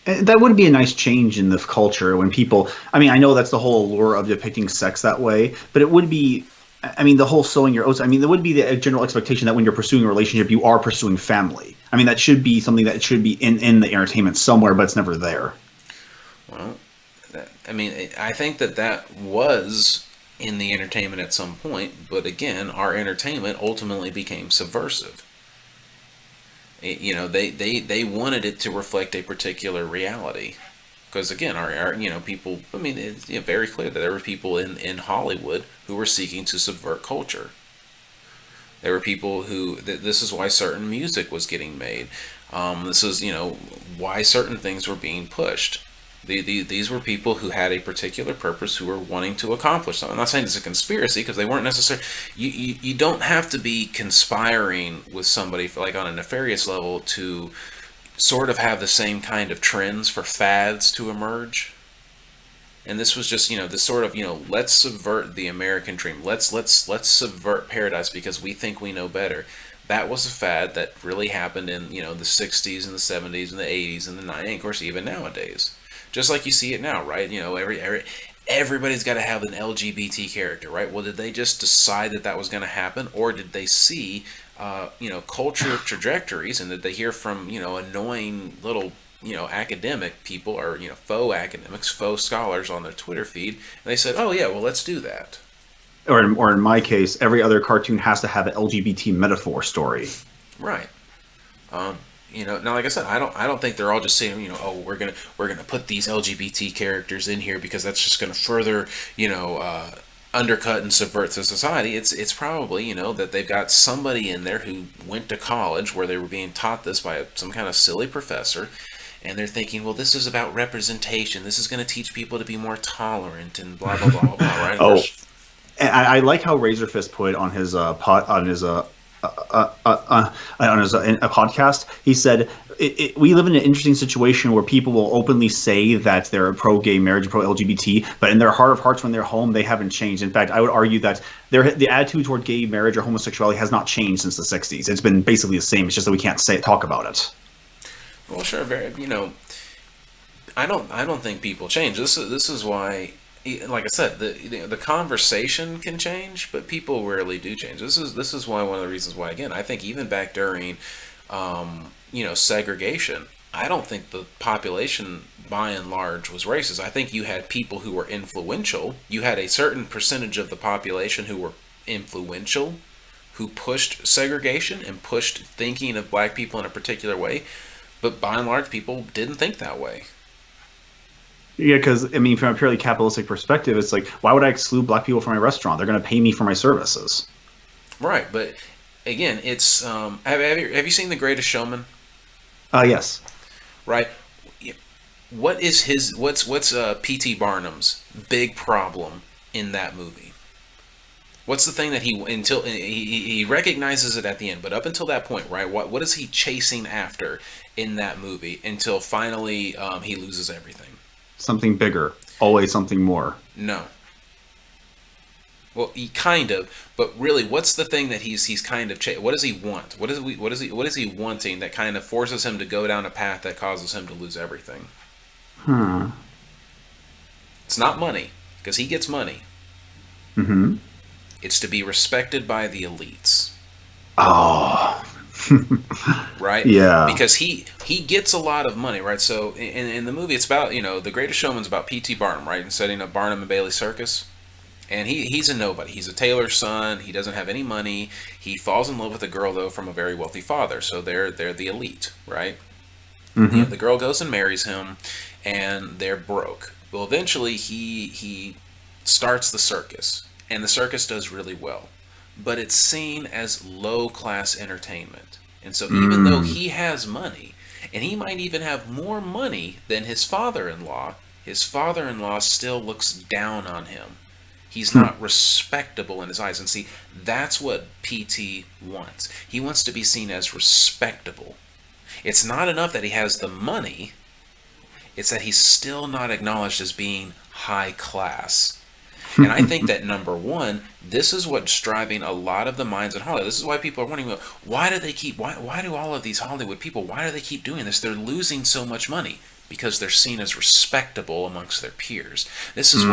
And that would be a nice change in the culture when people. I mean, I know that's the whole allure of depicting sex that way, but it would be. I mean, the whole sowing your oats. I mean, there would be the general expectation that when you're pursuing a relationship, you are pursuing family. I mean, that should be something that should be in the entertainment somewhere, but it's never there. Well, I think that was in the entertainment at some point, but again, our entertainment ultimately became subversive. They wanted it to reflect a particular reality. Because again, our people. I mean, it's very clear that there were people in Hollywood who were seeking to subvert culture. There were people who. This is why certain music was getting made. This is why certain things were being pushed. These were people who had a particular purpose, who were wanting to accomplish something. I'm not saying it's a conspiracy, because they weren't necessarily. You don't have to be conspiring with somebody for, like, on a nefarious level to sort of have the same kind of trends for fads to emerge. And this was just this sort of let's subvert the American dream. Let's subvert paradise because we think we know better. That was a fad that really happened in the 60s and the 70s and the 80s and the 90s, and of course even nowadays. Just like you see it now, right? Everybody's got to have an LGBT character, right? Well, did they just decide that was going to happen, or did they see, culture trajectories, and did they hear from, annoying little, academic people, or faux academics, faux scholars on their Twitter feed, and they said, oh yeah, well, let's do that. Or in my case, every other cartoon has to have an LGBT metaphor story. Right. Now, like I said, I don't think they're all just saying, oh, we're gonna put these LGBT characters in here because that's just gonna further, undercut and subvert the society. It's probably, that they've got somebody in there who went to college where they were being taught this by some kind of silly professor, and they're thinking, well, this is about representation. This is going to teach people to be more tolerant and blah blah blah blah. Right? Oh, and I like how Razorfist put on his a podcast. He said, we live in an interesting situation where people will openly say that they're pro-gay marriage, pro-LGBT, but in their heart of hearts, when they're home, they haven't changed. In fact, I would argue that the attitude toward gay marriage or homosexuality has not changed since the 60s. It's been basically the same. It's just that we can't talk about it. Well, sure. I don't think people change. This is why, like I said, the conversation can change, but people rarely do change. This is why, one of the reasons why, again, I think even back during segregation, I don't think the population by and large was racist. I think you had people who were influential. You had a certain percentage of the population who were influential, who pushed segregation and pushed thinking of black people in a particular way, but by and large, people didn't think that way. Yeah, because, I mean, from a purely capitalistic perspective, it's like, why would I exclude black people from my restaurant? They're going to pay me for my services. Right, but again, it's have you seen The Greatest Showman? Yes. Right. What's P.T. Barnum's big problem in that movie? What's the thing that he recognizes it at the end, but up until that point, right? What is he chasing after in that movie until finally he loses everything? Something bigger, always something more. No. Well, he kind of, but really, what's the thing that he's kind of what does he want? What is he wanting that kind of forces him to go down a path that causes him to lose everything? It's not money, because he gets money. Mm-hmm. It's to be respected by the elites. Oh. Right? Yeah. Because he gets a lot of money, right? So in the movie, it's about, The Greatest Showman's about P.T. Barnum, right? And setting up Barnum and Bailey Circus. And he's a nobody. He's a tailor's son. He doesn't have any money. He falls in love with a girl, though, from a very wealthy father. So they're the elite, right? Mm-hmm. The girl goes and marries him, and they're broke. Well, eventually he starts the circus, and the circus does really well. But it's seen as low-class entertainment. And so even though he has money, and he might even have more money than his father-in-law still looks down on him. He's not respectable in his eyes. And see, that's what PT wants. He wants to be seen as respectable. It's not enough that he has the money, it's that he's still not acknowledged as being high class. And I think that number one, this is what's driving a lot of the minds in Hollywood. This is why people are wondering, well, why do all of these Hollywood people, why do they keep doing this? They're losing so much money because they're seen as respectable amongst their peers. This is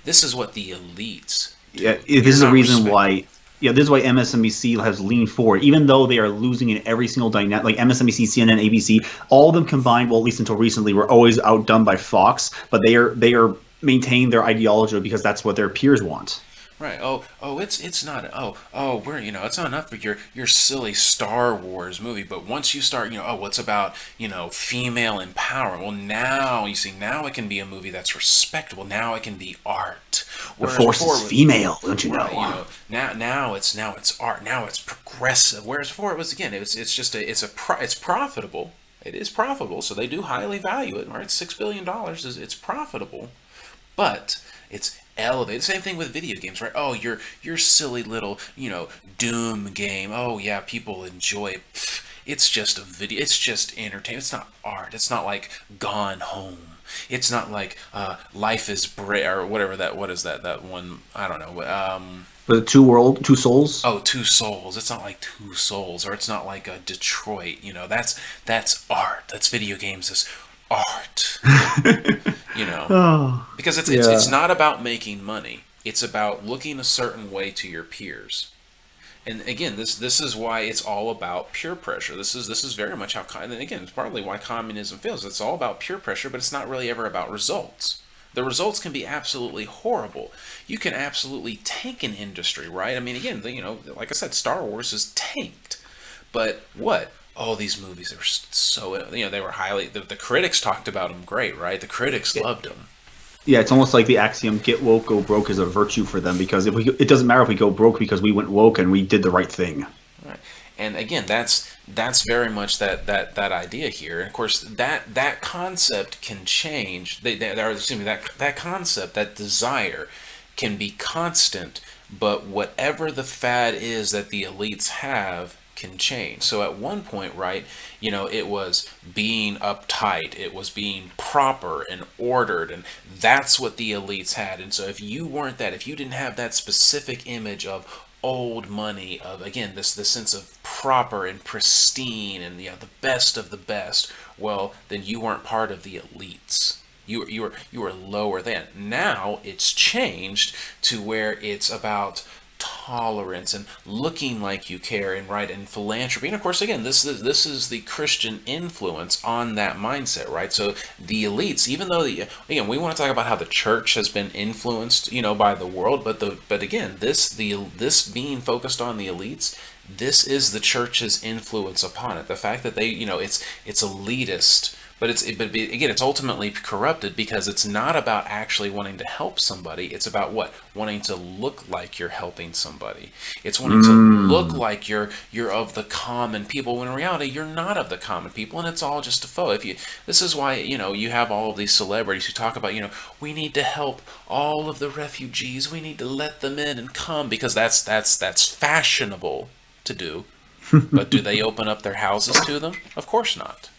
this is what the elites do. Yeah, You're this is the not reason respected. why. Yeah, this is why MSNBC has leaned forward, even though they are losing in every single dynamic. Like MSNBC, CNN, ABC, all of them combined. Well, at least until recently, were always outdone by Fox. But they are maintaining their ideology because that's what their peers want. Right. It's not. We're it's not enough for your silly Star Wars movie. But once you start, what's about female empowerment? Well, now you see, now it can be a movie that's respectable. Now it can be art. The Whereas force before, is female, don't you know? right, now it's art. Now it's progressive. Whereas before it was, again, it's profitable. It is profitable, so they do highly value it. Right, $6 billion it's profitable, but it's elevated. Same thing with video games, right? Oh, your silly little, Doom game. Oh yeah, people enjoy it. Pfft, it's just a video. It's just entertainment. It's not art. It's not like Gone Home. It's not like Life is or whatever that. What is that? That one? I don't know. But two souls. Oh, Two Souls. It's not like Two Souls, or it's not like Detroit. That's art. That's video games. As art. Oh, Because it's yeah. it's not about making money. It's about looking a certain way to your peers. And again, this is why it's all about peer pressure. This is very much how, and again, it's partly why communism fails. It's all about peer pressure, but it's not really ever about results. The results can be absolutely horrible. You can absolutely tank an industry, right? I mean, again, like I said, Star Wars is tanked. But what? Oh, these movies are so, they were highly, the critics talked about them great, right? The critics loved them. Yeah, it's almost like the axiom "get woke, go broke" is a virtue for them because it doesn't matter if we go broke because we went woke and we did the right thing. Right. And again, that's very much that idea here. And of course, that concept can change. Excuse me, that concept, that desire, can be constant. But whatever the fad is that the elites have can change. So at one point, right, it was being uptight, it was being proper and ordered, and that's what the elites had. And so if you weren't that, if you didn't have that specific image of old money, of, again, this sense of proper and pristine and the best of the best, well, then you weren't part of the elites. You were lower than. Now it's changed to where it's about tolerance and looking like you care, and right, and philanthropy. And of course, again, this is the Christian influence on that mindset, right? So the elites, even though again, we want to talk about how the church has been influenced, by the world, but again, this being focused on the elites, this is the church's influence upon it. The fact that they, it's elitist. But again, it's ultimately corrupted because it's not about actually wanting to help somebody. It's about what? Wanting to look like you're helping somebody. It's wanting to look like you're of the common people, when in reality you're not of the common people, and it's all just a faux. This is why you have all of these celebrities who talk about we need to help all of the refugees. We need to let them in and come, because that's fashionable to do. But do they open up their houses to them? Of course not.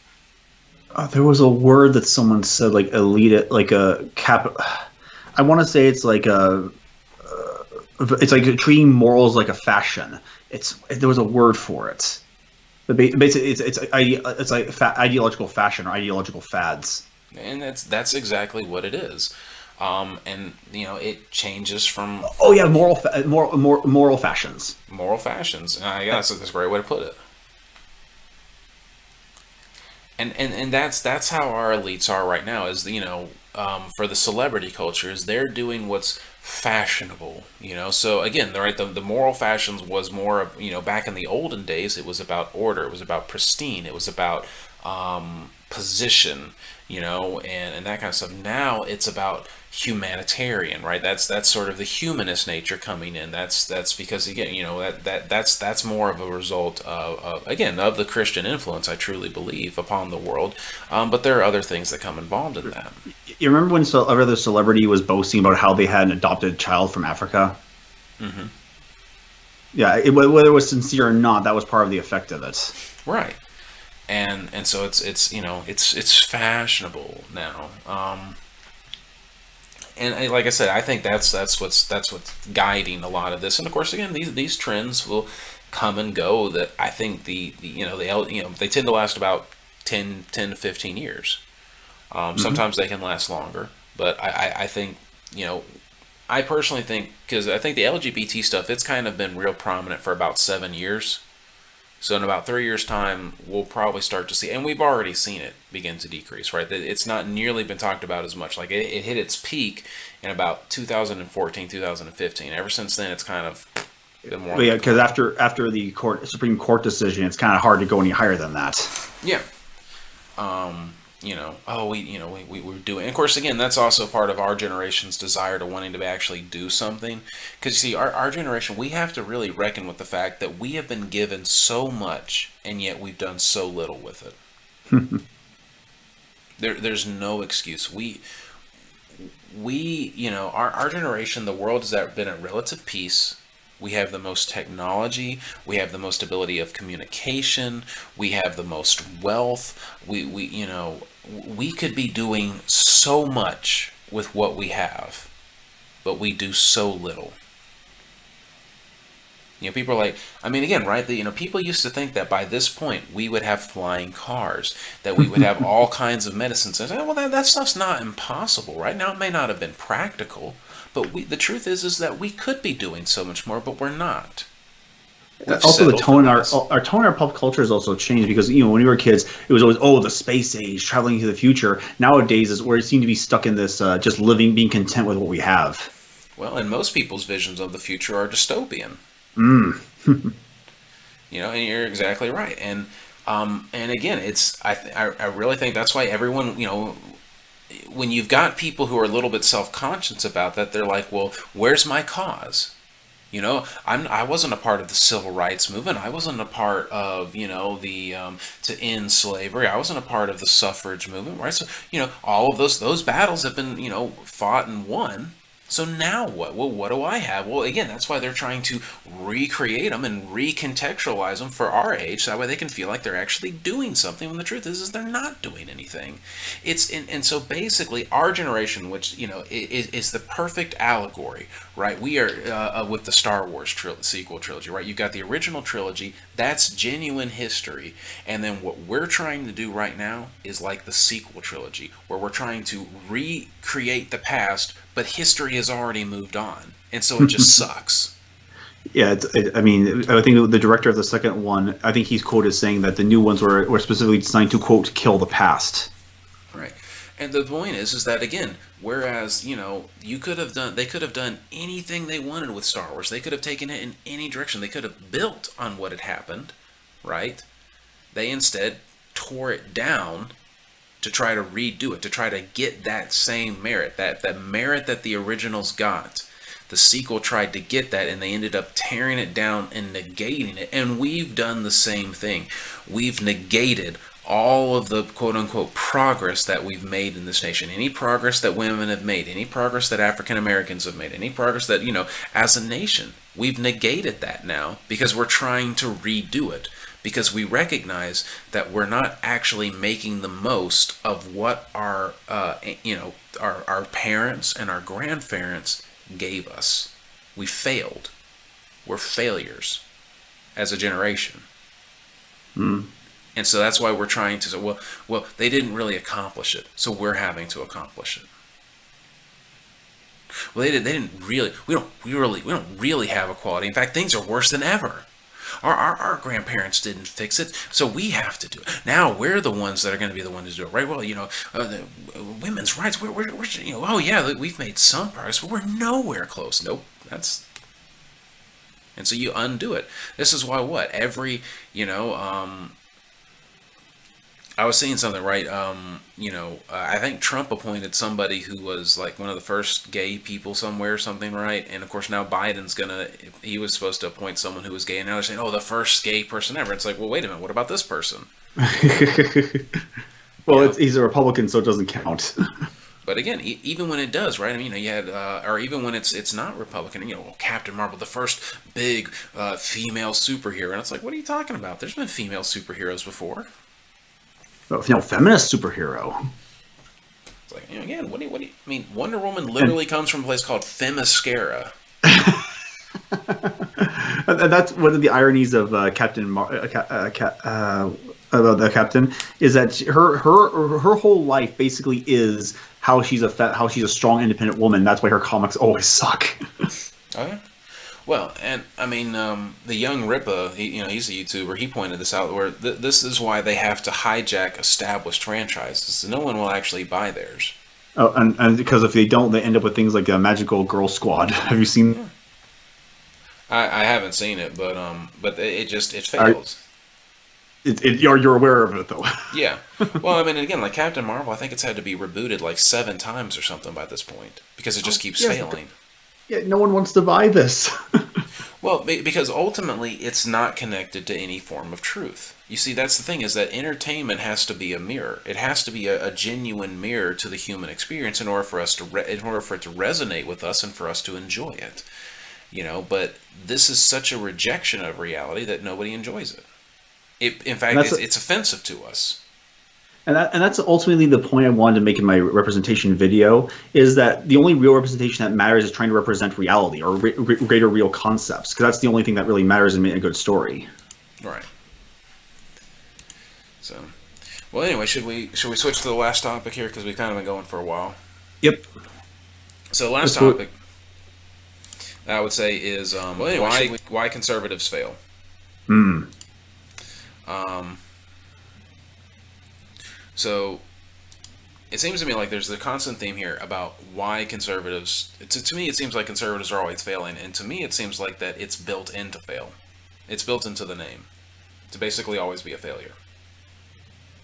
There was a word that someone said, like elite, like a cap. I want to say it's like it's like treating morals like a fashion. There was a word for it, but basically it's like ideological fashion or ideological fads. And that's exactly what it is. And it changes from Oh yeah, moral fashions. moral fashions. Yeah, that's a great way to put it. And that's how our elites are right now. Is for the celebrity culture is they're doing what's fashionable, So again, right, the moral fashions was more of, back in the olden days, it was about order, it was about pristine, it was about position, and that kind of stuff. Now it's about humanitarian, right? That's sort of the humanist nature coming in. That's because, again, that's more of a result of again, of the Christian influence, I truly believe, upon the world. But there are other things that come involved in that. You remember when another celebrity was boasting about how they had an adopted child from Africa? Mm-hmm. Yeah, whether it was sincere or not, that was part of the effect of it. Right. And so it's fashionable now. And like I said, I think that's what's guiding a lot of this. And of course, again, these trends will come and go. That I think they tend to last about 10 to 15 years. Sometimes they can last longer, but I think, I personally think, because I think the LGBT stuff, it's kind of been real prominent for about 7 years. So in about 3 years' time, we'll probably start to see, and we've already seen it begin to decrease, right? It's not nearly been talked about as much. Like it hit its peak in about 2014, 2015. Ever since then, it's kind of been more. But yeah, because after the Supreme Court decision, it's kind of hard to go any higher than that. Yeah. We're doing. And of course, again, that's also part of our generation's desire to wanting to actually do something. Because you see, our generation, we have to really reckon with the fact that we have been given so much, and yet we've done so little with it. There's no excuse. Our generation, the world has been at relative peace. We have the most technology. We have the most ability of communication. We have the most wealth. We could be doing so much with what we have, but we do so little. People are like, I mean, again, right? People used to think that by this point we would have flying cars, that we would have all kinds of medicines. And I say, well, that stuff's not impossible, right? Now, it may not have been practical, but the truth is that we could be doing so much more, but we're not. Also, the tone in our tone in our pop culture has also changed because when we were kids, it was always the space age, traveling to the future. Nowadays, is where it seems to be stuck in this just living, being content with what we have. Well, and most people's visions of the future are dystopian. And you're exactly right. And again, I really think that's why everyone, when you've got people who are a little bit self-conscious about that, they're like, well, where's my cause? I wasn't a part of the civil rights movement. I wasn't a part of, to end slavery. I wasn't a part of the suffrage movement, right? So, all of those battles have been, fought and won. So now what? Well, what do I have? Well, again, that's why they're trying to recreate them and recontextualize them for our age, so that way they can feel like they're actually doing something, when the truth is they're not doing anything. And so basically our generation, which, is the perfect allegory, right? We are with the Star Wars sequel trilogy, right? You've got the original trilogy, that's genuine history. And then what we're trying to do right now is like the sequel trilogy, where we're trying to recreate the past, but history has already moved on, and so it just sucks. Yeah, I mean, I think the director of the second one, I think he's quoted as saying that the new ones were specifically designed to, quote, kill the past. Right. And the point is that, again, whereas, they could have done anything they wanted with Star Wars. They could have taken it in any direction. They could have built on what had happened, right? They instead tore it down to try to redo it, to try to get that same merit, that merit that the originals got. The sequel tried to get that, and they ended up tearing it down and negating it. And we've done the same thing. We've negated all of the quote-unquote progress that we've made in this nation. Any progress that women have made, any progress that African Americans have made, any progress that, as a nation, we've negated that now because we're trying to redo it. Because we recognize that we're not actually making the most of what our parents and our grandparents gave us. We failed. We're failures as a generation. And so that's why we're trying to say, well, they didn't really accomplish it, so we're having to accomplish it. Well, they didn't really. We don't really have equality. In fact, things are worse than ever. our grandparents didn't fix it, so we have to do it. Now we're the ones that are going to be the ones to do it, right? Well, the women's rights, we're oh yeah, we've made some progress, but we're nowhere close. Nope, that's. And so you undo it. This is why every, I was seeing something, right? I think Trump appointed somebody who was like one of the first gay people somewhere, or something, right? And of course now Biden's he was supposed to appoint someone who was gay, and now they're saying, oh, the first gay person ever. It's like, well, wait a minute, what about this person? Well, he's a Republican, so it doesn't count. But again, even when it does, right? I mean, you had, or even when it's not Republican, Captain Marvel, the first big female superhero, and it's like, what are you talking about? There's been female superheroes before. Feminist superhero. It's like, again, what do you? I mean, Wonder Woman literally comes from a place called Themyscira. That's one of the ironies of Captain about the Captain, is that her whole life basically is how she's a strong, independent woman. That's why her comics always suck. Oh yeah. Well, and I mean, the young Ripa, he's a YouTuber. He pointed this out, where this is why they have to hijack established franchises. So no one will actually buy theirs. Oh, and because if they don't, they end up with things like a Magical Girl Squad. Have you seen? Yeah. I haven't seen it, but it fails. You're aware of it though. Yeah. Well, I mean, again, like Captain Marvel, I think it's had to be rebooted like 7 times or something by this point because it just keeps failing. Yeah, no one wants to buy this. Well, because ultimately it's not connected to any form of truth. You see, that's the thing, is that entertainment has to be a mirror. It has to be a genuine mirror to the human experience in order for it to resonate with us and for us to enjoy it. But this is such a rejection of reality that nobody enjoys it. In fact, it's offensive to us. And that's ultimately the point I wanted to make in my representation video, is that the only real representation that matters is trying to represent reality or greater real concepts, because that's the only thing that really matters in a good story. Right. So, well, anyway, should we switch to the last topic here, because we've kind of been going for a while? Yep. So the last topic I would say is why conservatives fail. So it seems to me like there's a constant theme here about why conservatives. To me, it seems like conservatives are always failing, and to me, it seems like that it's built in to fail. It's built into the name to basically always be a failure.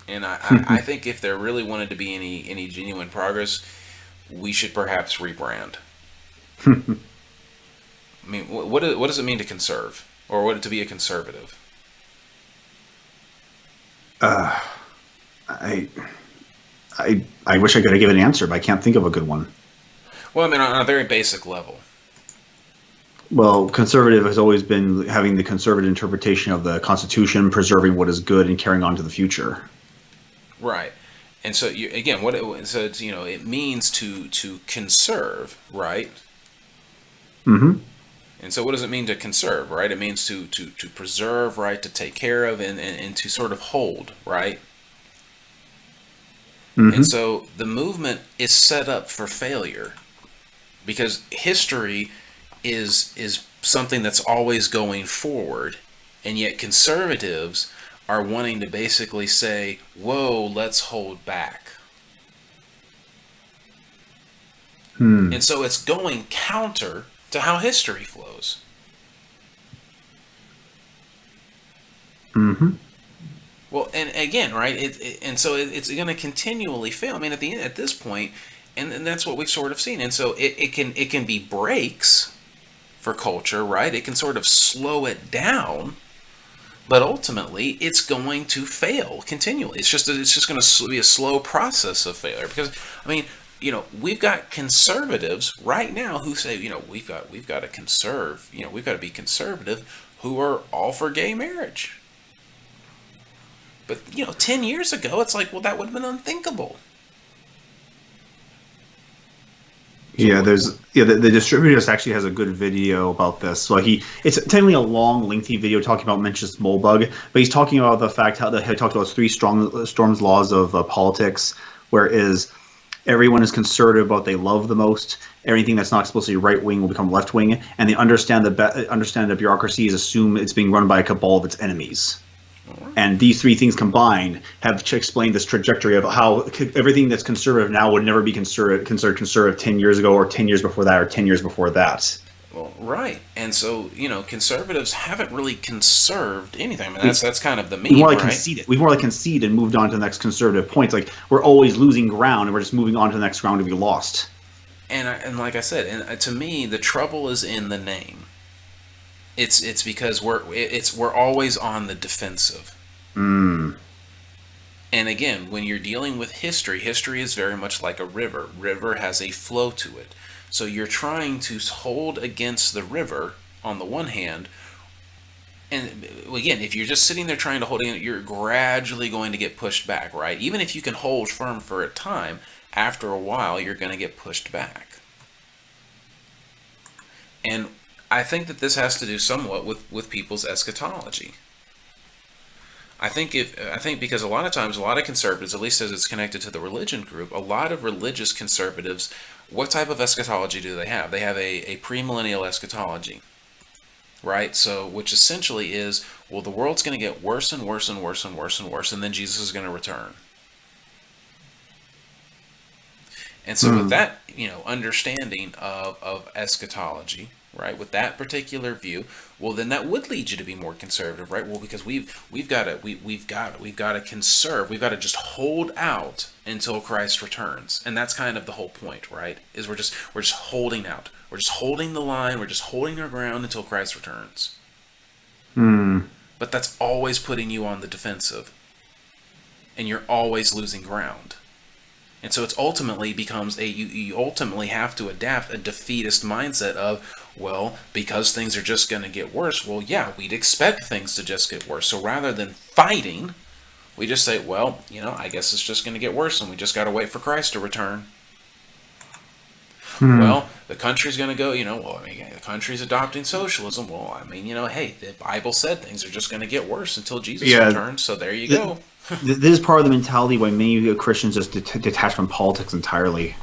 And I think if there really wanted to be any genuine progress, we should perhaps rebrand. I mean, what does it mean to conserve, or to be a conservative? I wish I could have given an answer, but I can't think of a good one. Well, I mean, on a very basic level. Well, conservative has always been having the conservative interpretation of the Constitution, preserving what is good and carrying on to the future. Right. And so it means to conserve, right? Mm-hmm. And so what does it mean to conserve, right? It means to preserve, right? To take care of and to sort of hold, right? Mm-hmm. And so the movement is set up for failure because history is something that's always going forward, and yet conservatives are wanting to basically say, whoa, let's hold back. And so it's going counter to how history flows. Mm-hmm. Well, and again, right? So it's going to continually fail. I mean, at this point, and that's what we've sort of seen. And so it can be breaks for culture, right? It can sort of slow it down, but ultimately, it's going to fail continually. It's just going to be a slow process of failure. Because I mean, we've got conservatives right now who say, we've got to conserve. We've got to be conservative, who are all for gay marriage. But 10 years ago, it's like, well, that would have been unthinkable. Yeah, the distributor actually has a good video about this. So it's technically a long, lengthy video talking about Mencius Moldbug, but he's talking about the fact how he talked about 3 Storm's laws of politics, whereas everyone is conservative about what they love the most. Everything that's not explicitly right wing will become left wing, and they understand the bureaucracy is assumed it's being run by a cabal of its enemies. And these three things combined have explained this trajectory of how everything that's conservative now would never be considered conservative 10 years ago, or 10 years before that, or 10 years before that. Well, right. And so, conservatives haven't really conserved anything. I mean, that's kind of the meme, We've more like right? conceded. We've more like conceded and moved on to the next conservative point. Like, we're always losing ground, and we're just moving on to the next ground to be lost. And like I said, and to me, the trouble is in the name. It's because we're always on the defensive. Mm. And again, when you're dealing with history, history is very much like a river. River has a flow to it. So you're trying to hold against the river on the one hand, and again, if you're just sitting there trying to hold it, you're gradually going to get pushed back, right? Even if you can hold firm for a time, after a while, you're going to get pushed back. And I think that this has to do somewhat with people's eschatology. I think because a lot of times, a lot of conservatives, at least as it's connected to the religion group, a lot of religious conservatives, what type of eschatology do they have? They have a premillennial eschatology, right? So, which essentially is, well, the world's going to get worse and worse and worse and worse and worse, and then Jesus is going to return. And so, with that, understanding of eschatology, right, with that particular view, well, then that would lead you to be more conservative, right? Well, because we've got to conserve, we've got to just hold out until Christ returns, and that's kind of the whole point, right? Is we're just holding out, we're just holding the line, we're just holding our ground until Christ returns. But that's always putting you on the defensive, and you're always losing ground. And so it's ultimately becomes you ultimately have to adapt a defeatist mindset of, well, because things are just going to get worse, well, yeah, we'd expect things to just get worse. So rather than fighting, we just say, well, I guess it's just going to get worse, and we just got to wait for Christ to return. Well, the country's going to go, the country's adopting socialism. Well, hey, the Bible said things are just going to get worse until Jesus returns, so there you go. This is part of the mentality why many Christians just detach from politics entirely.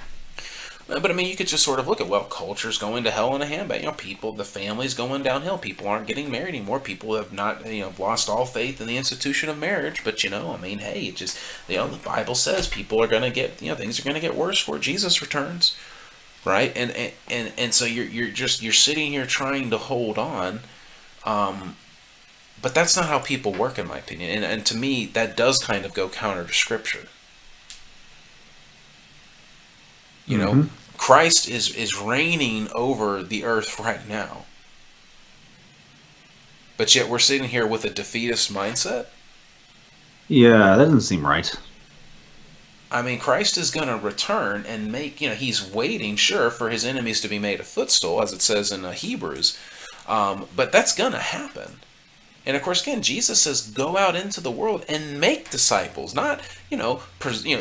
But you could just sort of look at, well, culture's going to hell in a handbag. The family's going downhill. People aren't getting married anymore. People have not, lost all faith in the institution of marriage. But hey, it just, the Bible says people are going to get, things are going to get worse before Jesus returns, right? And so you're sitting here trying to hold on. But that's not how people work, in my opinion. And to me, that does kind of go counter to Scripture. Christ is reigning over the earth right now. But yet we're sitting here with a defeatist mindset? Yeah, that doesn't seem right. Christ is going to return and make, he's waiting, sure, for his enemies to be made a footstool, as it says in Hebrews. But that's going to happen. And of course, again, Jesus says, go out into the world and make disciples, not,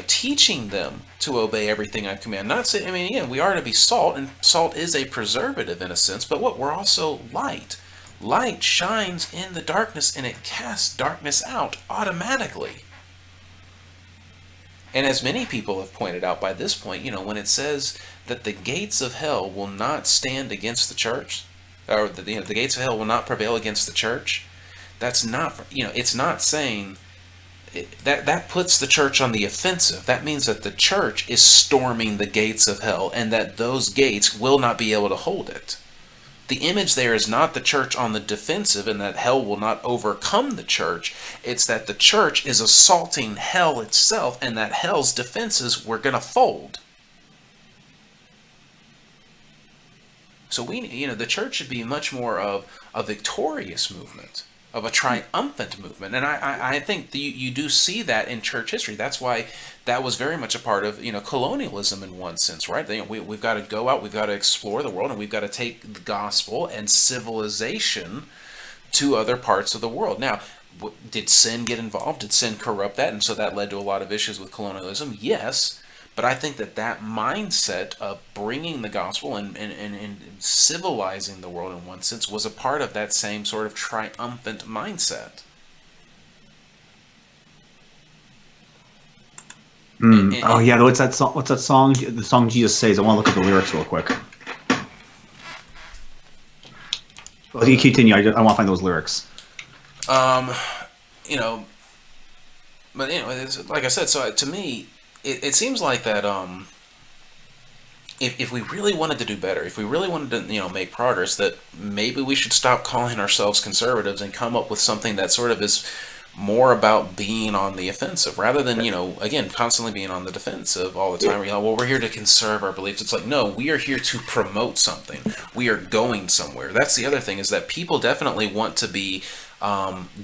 teaching them to obey everything I command. Not saying, we are to be salt, and salt is a preservative in a sense, but we're also light. Light shines in the darkness, and it casts darkness out automatically. And as many people have pointed out by this point, when it says that the gates of hell will not stand against the church, or the gates of hell will not prevail against the church, that's not, it's not saying that puts the church on the offensive. That means that the church is storming the gates of hell, and that those gates will not be able to hold it. The image there is not the church on the defensive and that hell will not overcome the church. It's that the church is assaulting hell itself, and that hell's defenses were going to fold. So the church should be much more of a victorious movement, of a triumphant movement. And I think you do see that in church history. That's why that was very much a part of, colonialism in one sense, right? We've got to go out, we've got to explore the world, and we've got to take the gospel and civilization to other parts of the world. Now, did sin get involved? Did sin corrupt that? And so that led to a lot of issues with colonialism? Yes. But I think that mindset of bringing the gospel and civilizing the world in one sense was a part of that same sort of triumphant mindset. Oh yeah, what's that song? What's that song? The song Jesus Saves. I want to look at the lyrics real quick. Well, you continue. I want to find those lyrics. You know, but anyway, like I said, so to me, it seems like that. If we really wanted to do better, if we really wanted to, make progress, that maybe we should stop calling ourselves conservatives and come up with something that sort of is more about being on the offensive rather than, again, constantly being on the defensive all the time. Well, we're here to conserve our beliefs. It's like, no, we are here to promote something. We are going somewhere. That's the other thing, is that people definitely want to be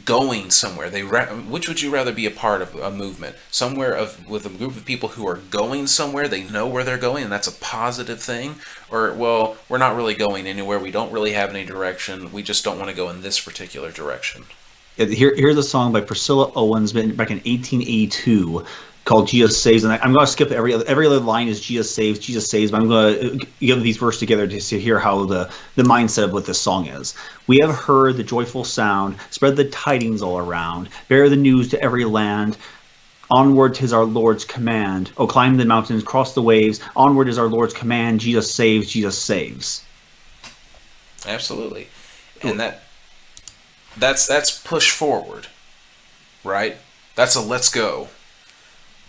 going somewhere. Which would you rather be a part of? A movement somewhere with a group of people who are going somewhere, they know where they're going, and that's a positive thing, or, well, we're not really going anywhere, we don't really have any direction, we just don't want to go in this particular direction. Here's a song by Priscilla Owens back in 1882 called "Jesus Saves," and I'm going to skip every other line is "Jesus saves," but I'm going to give these verses together to hear how the mindset of what this song is. We have heard the joyful sound, spread the tidings all around, bear the news to every land. Onward 'tis our Lord's command. Oh, climb the mountains, cross the waves. Onward is our Lord's command. Jesus saves, Jesus saves. Absolutely, and that's push forward, right? That's a let's go.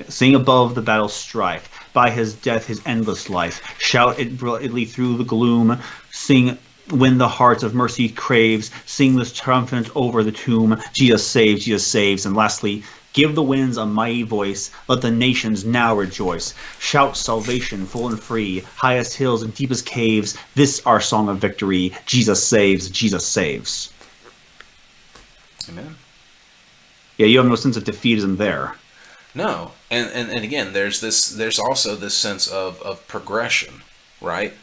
Sing above the battle strife, by his death, his endless life. Shout it brilliantly through the gloom. Sing when the heart of mercy craves. Sing this triumphant over the tomb. Jesus saves, Jesus saves. And lastly, give the winds a mighty voice. Let the nations now rejoice. Shout salvation full and free. Highest hills and deepest caves. This our song of victory. Jesus saves, Jesus saves. Amen. Yeah, you have no sense of defeatism there. No, and again, there's also this sense of progression, right?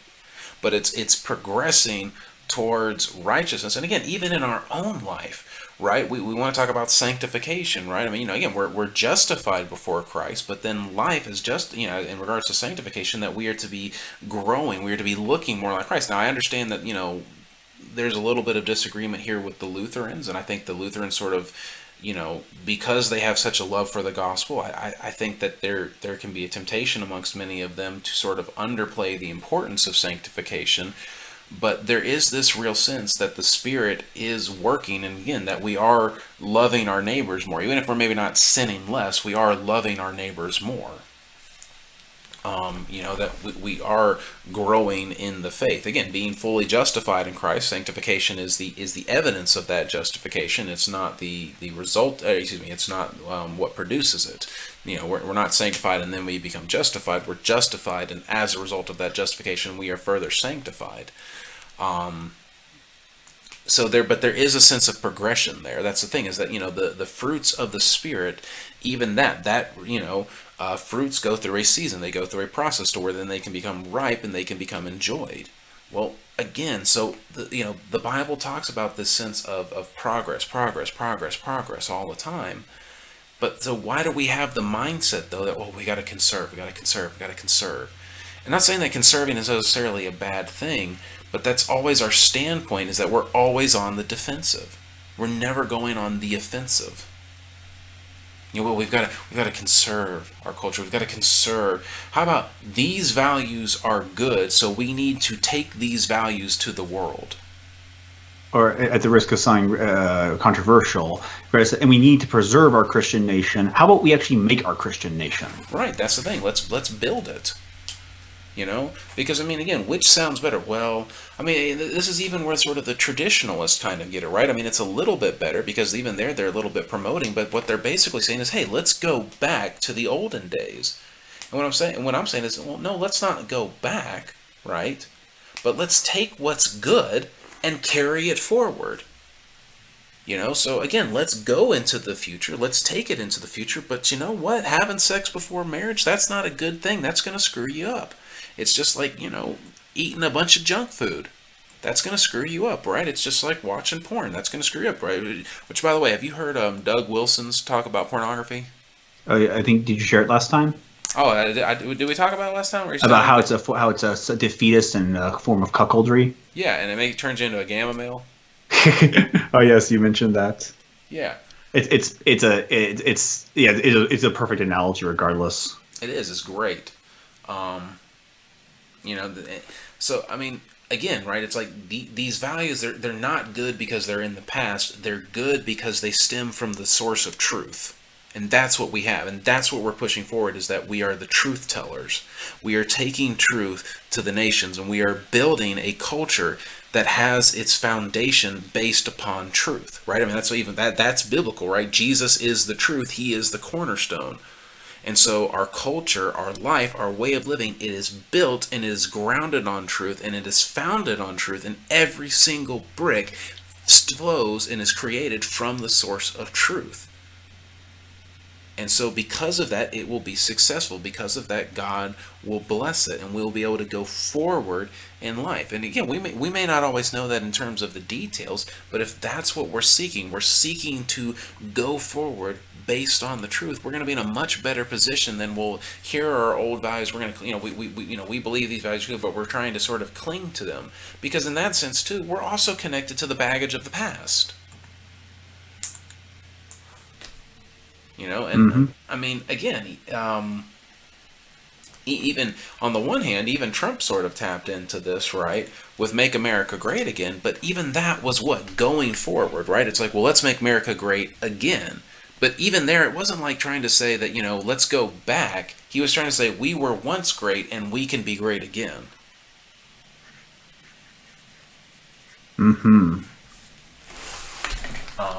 But it's progressing towards righteousness, and again, even in our own life, right? We want to talk about sanctification, right? I mean, again, we're justified before Christ, but then life is just, in regards to sanctification, that we are to be growing, we are to be looking more like Christ. Now, I understand that, there's a little bit of disagreement here with the Lutherans, and I think the Lutherans sort of, because they have such a love for the gospel, I think that there can be a temptation amongst many of them to sort of underplay the importance of sanctification. But there is this real sense that the Spirit is working, and again, that we are loving our neighbors more. Even if we're maybe not sinning less, we are loving our neighbors more. That we are growing in the faith. Again, being fully justified in Christ, sanctification is the evidence of that justification. It's not the result. It's not what produces it. We're not sanctified and then we become justified. We're justified, and as a result of that justification, we are further sanctified. But there is a sense of progression there. That's the thing, is that the fruits of the Spirit, even fruits go through a season. They go through a process to where then they can become ripe and they can become enjoyed. Well, again, so the Bible talks about this sense of progress all the time. But so why do we have the mindset though that, well, we got to conserve? And not saying that conserving is necessarily a bad thing, but that's always our standpoint, is that we're always on the defensive. We're never going on the offensive. We've got to conserve our culture. We've got to conserve. How about these values are good, so we need to take these values to the world? Or at the risk of sounding controversial, and we need to preserve our Christian nation. How about we actually make our Christian nation? Right, that's the thing. Let's build it. Because again, which sounds better? Well, this is even where sort of the traditionalists kind of get it, right? It's a little bit better because even they're a little bit promoting, but what they're basically saying is, hey, let's go back to the olden days. And what I'm saying is, well, no, let's not go back, right? But let's take what's good and carry it forward. So again, let's go into the future. Let's take it into the future. But you know what? Having sex before marriage, that's not a good thing. That's going to screw you up. It's just like, eating a bunch of junk food. That's going to screw you up, right? It's just like watching porn. That's going to screw you up, right? Which, by the way, have you heard Doug Wilson's talk about pornography? I think, did you share it last time? Oh, did we talk about it last time? About how it's a defeatist and a form of cuckoldry? Yeah, and it turns you into a gamma male. Oh yes, you mentioned that. Yeah. It's a perfect analogy regardless. It is. It's great. You know, so I mean, again, right? It's like these values. They're not good because they're in the past. They're good because they stem from the source of truth. And that's what we have, and that's what we're pushing forward, is that we are the truth tellers. We are taking truth to the nations, and we are building a culture that has its foundation based upon truth, right? I mean, that's even that's biblical, right? Jesus is the truth. He is the cornerstone. And so our culture, our life, our way of living, it is built and it is grounded on truth, and it is founded on truth, and every single brick flows and is created from the source of truth. And so because of that, it will be successful. Because of that, God will bless it, and we'll be able to go forward in life. And again, we may not always know that in terms of the details, but if that's what we're seeking to go forward based on the truth, we're going to be in a much better position than we'll here are our old values. We're going to, we believe these values are good, but we're trying to sort of cling to them. Because in that sense, too, we're also connected to the baggage of the past. And I mean, again, even on the one hand, even Trump sort of tapped into this, right, with Make America Great Again. But even that was what? Going forward, right? It's like, well, let's make America great again. But even there, it wasn't like trying to say that, let's go back. He was trying to say we were once great and we can be great again.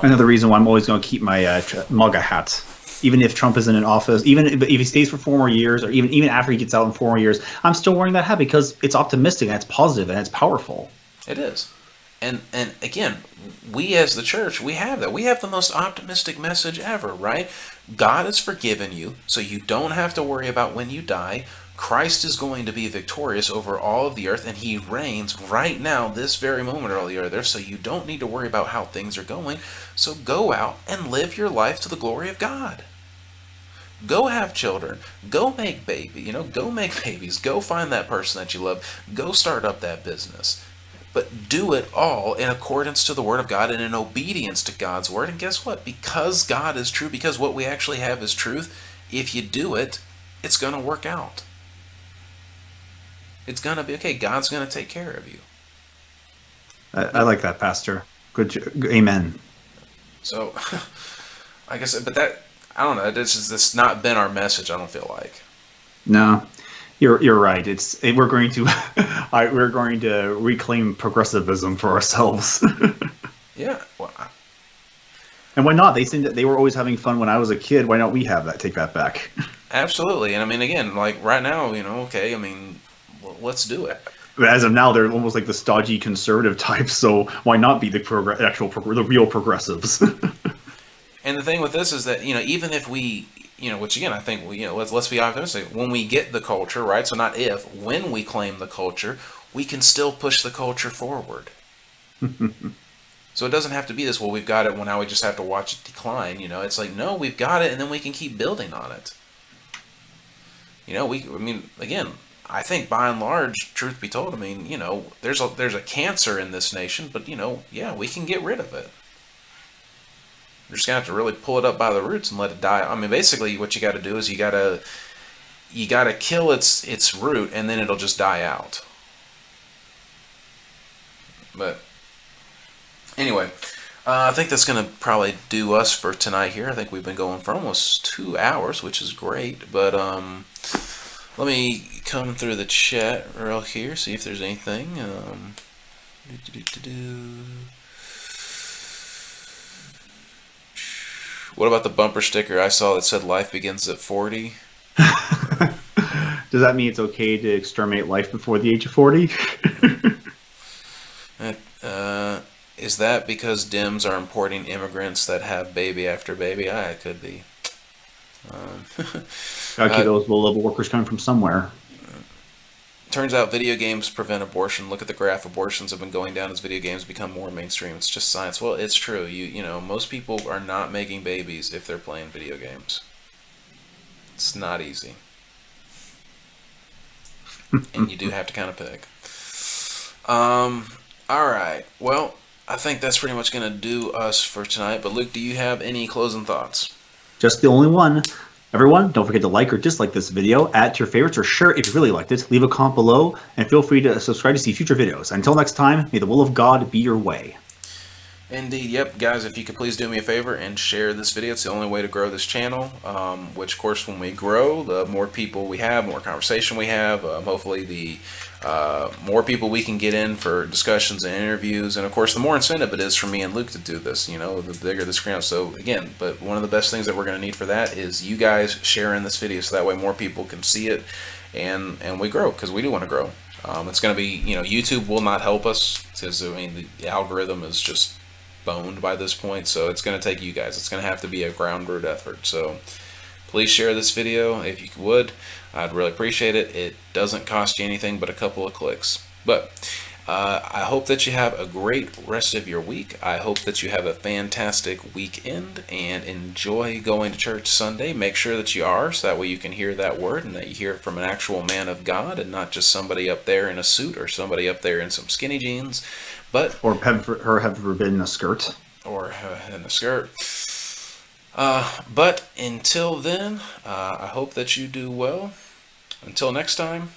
Another reason why I'm always going to keep my MAGA hat. Even if Trump isn't in office, even if he stays for 4 more years, or even after he gets out in 4 more years, I'm still wearing that hat because it's optimistic and it's positive and it's powerful. It is. And again, we as the church, we have that. We have the most optimistic message ever, right? God has forgiven you, so you don't have to worry about when you die. Christ is going to be victorious over all of the earth, and he reigns right now, this very moment, all the earth, so you don't need to worry about how things are going. So go out and live your life to the glory of God. Go have children. Go make go make babies. Go find that person that you love. Go start up that business. But do it all in accordance to the Word of God and in obedience to God's Word. And guess what? Because God is true, because what we actually have is truth, if you do it, it's going to work out. It's going to be okay. God's going to take care of you. I like that, Pastor. Good. Amen. So, like I said, but that, I don't know. This not been our message, I don't feel like. No, you're right. We're going to we're going to reclaim progressivism for ourselves. Yeah. Well, and why not? They seem that they were always having fun when I was a kid. Why don't we have that? Take that back. Absolutely. And I mean, again, like right now, okay, I mean, let's do it. But as of now, they're almost like the stodgy conservative types. So why not be the real progressives? And the thing with this is that, even if we, which again, I think, let's be optimistic. When we get the culture, right? So not if, when we claim the culture, we can still push the culture forward. So it doesn't have to be this, well, we've got it, well, now we just have to watch it decline. It's like, no, we've got it, and then we can keep building on it. Again, I think by and large, truth be told, I mean, there's a cancer in this nation, but, yeah, we can get rid of it. You're just gonna have to really pull it up by the roots and let it die. I mean, basically, what you got to do is you gotta kill its root, and then it'll just die out. But anyway, I think that's gonna probably do us for tonight here. I think we've been going for almost 2 hours, which is great. But let me come through the chat real here, see if there's anything. What about the bumper sticker I saw that said life begins at 40? Does that mean it's okay to exterminate life before the age of 40? Is that because Dems are importing immigrants that have baby after baby? It could be. Gotta keep those low-level workers coming from somewhere. Turns out video games prevent abortion. Look at the graph. Abortions have been going down as video games become more mainstream. It's just science. Well, it's true. Most people are not making babies if they're playing video games. It's not easy. And you do have to kind of pick. All right. Well, I think that's pretty much going to do us for tonight. But Luke, do you have any closing thoughts? Just the only one. Everyone, don't forget to like or dislike this video, add to your favorites, or share it if you really liked it. Leave a comment below, and feel free to subscribe to see future videos. Until next time, may the will of God be your way. Indeed, yep, guys, if you could please do me a favor and share this video. It's the only way to grow this channel, which, of course, when we grow, the more people we have, more conversation we have, hopefully the more people we can get in for discussions and interviews, and, of course, the more incentive it is for me and Luke to do this, the bigger the screen. So, again, but one of the best things that we're going to need for that is you guys sharing this video, so that way more people can see it, and we grow, because we do want to grow. It's going to be, YouTube will not help us, because, the algorithm is just boned by this point, so it's going to take you guys. It's going to have to be a ground root effort. So please share this video if you would. I'd really appreciate it. It doesn't cost you anything but a couple of clicks. But I hope that you have a great rest of your week. I hope that you have a fantastic weekend and enjoy going to church Sunday. Make sure that you are, so that way you can hear that word and that you hear it from an actual man of God and not just somebody up there in a suit or somebody up there in some skinny jeans. Or have forbidden a skirt. Or in a skirt. But until then, I hope that you do well. Until next time,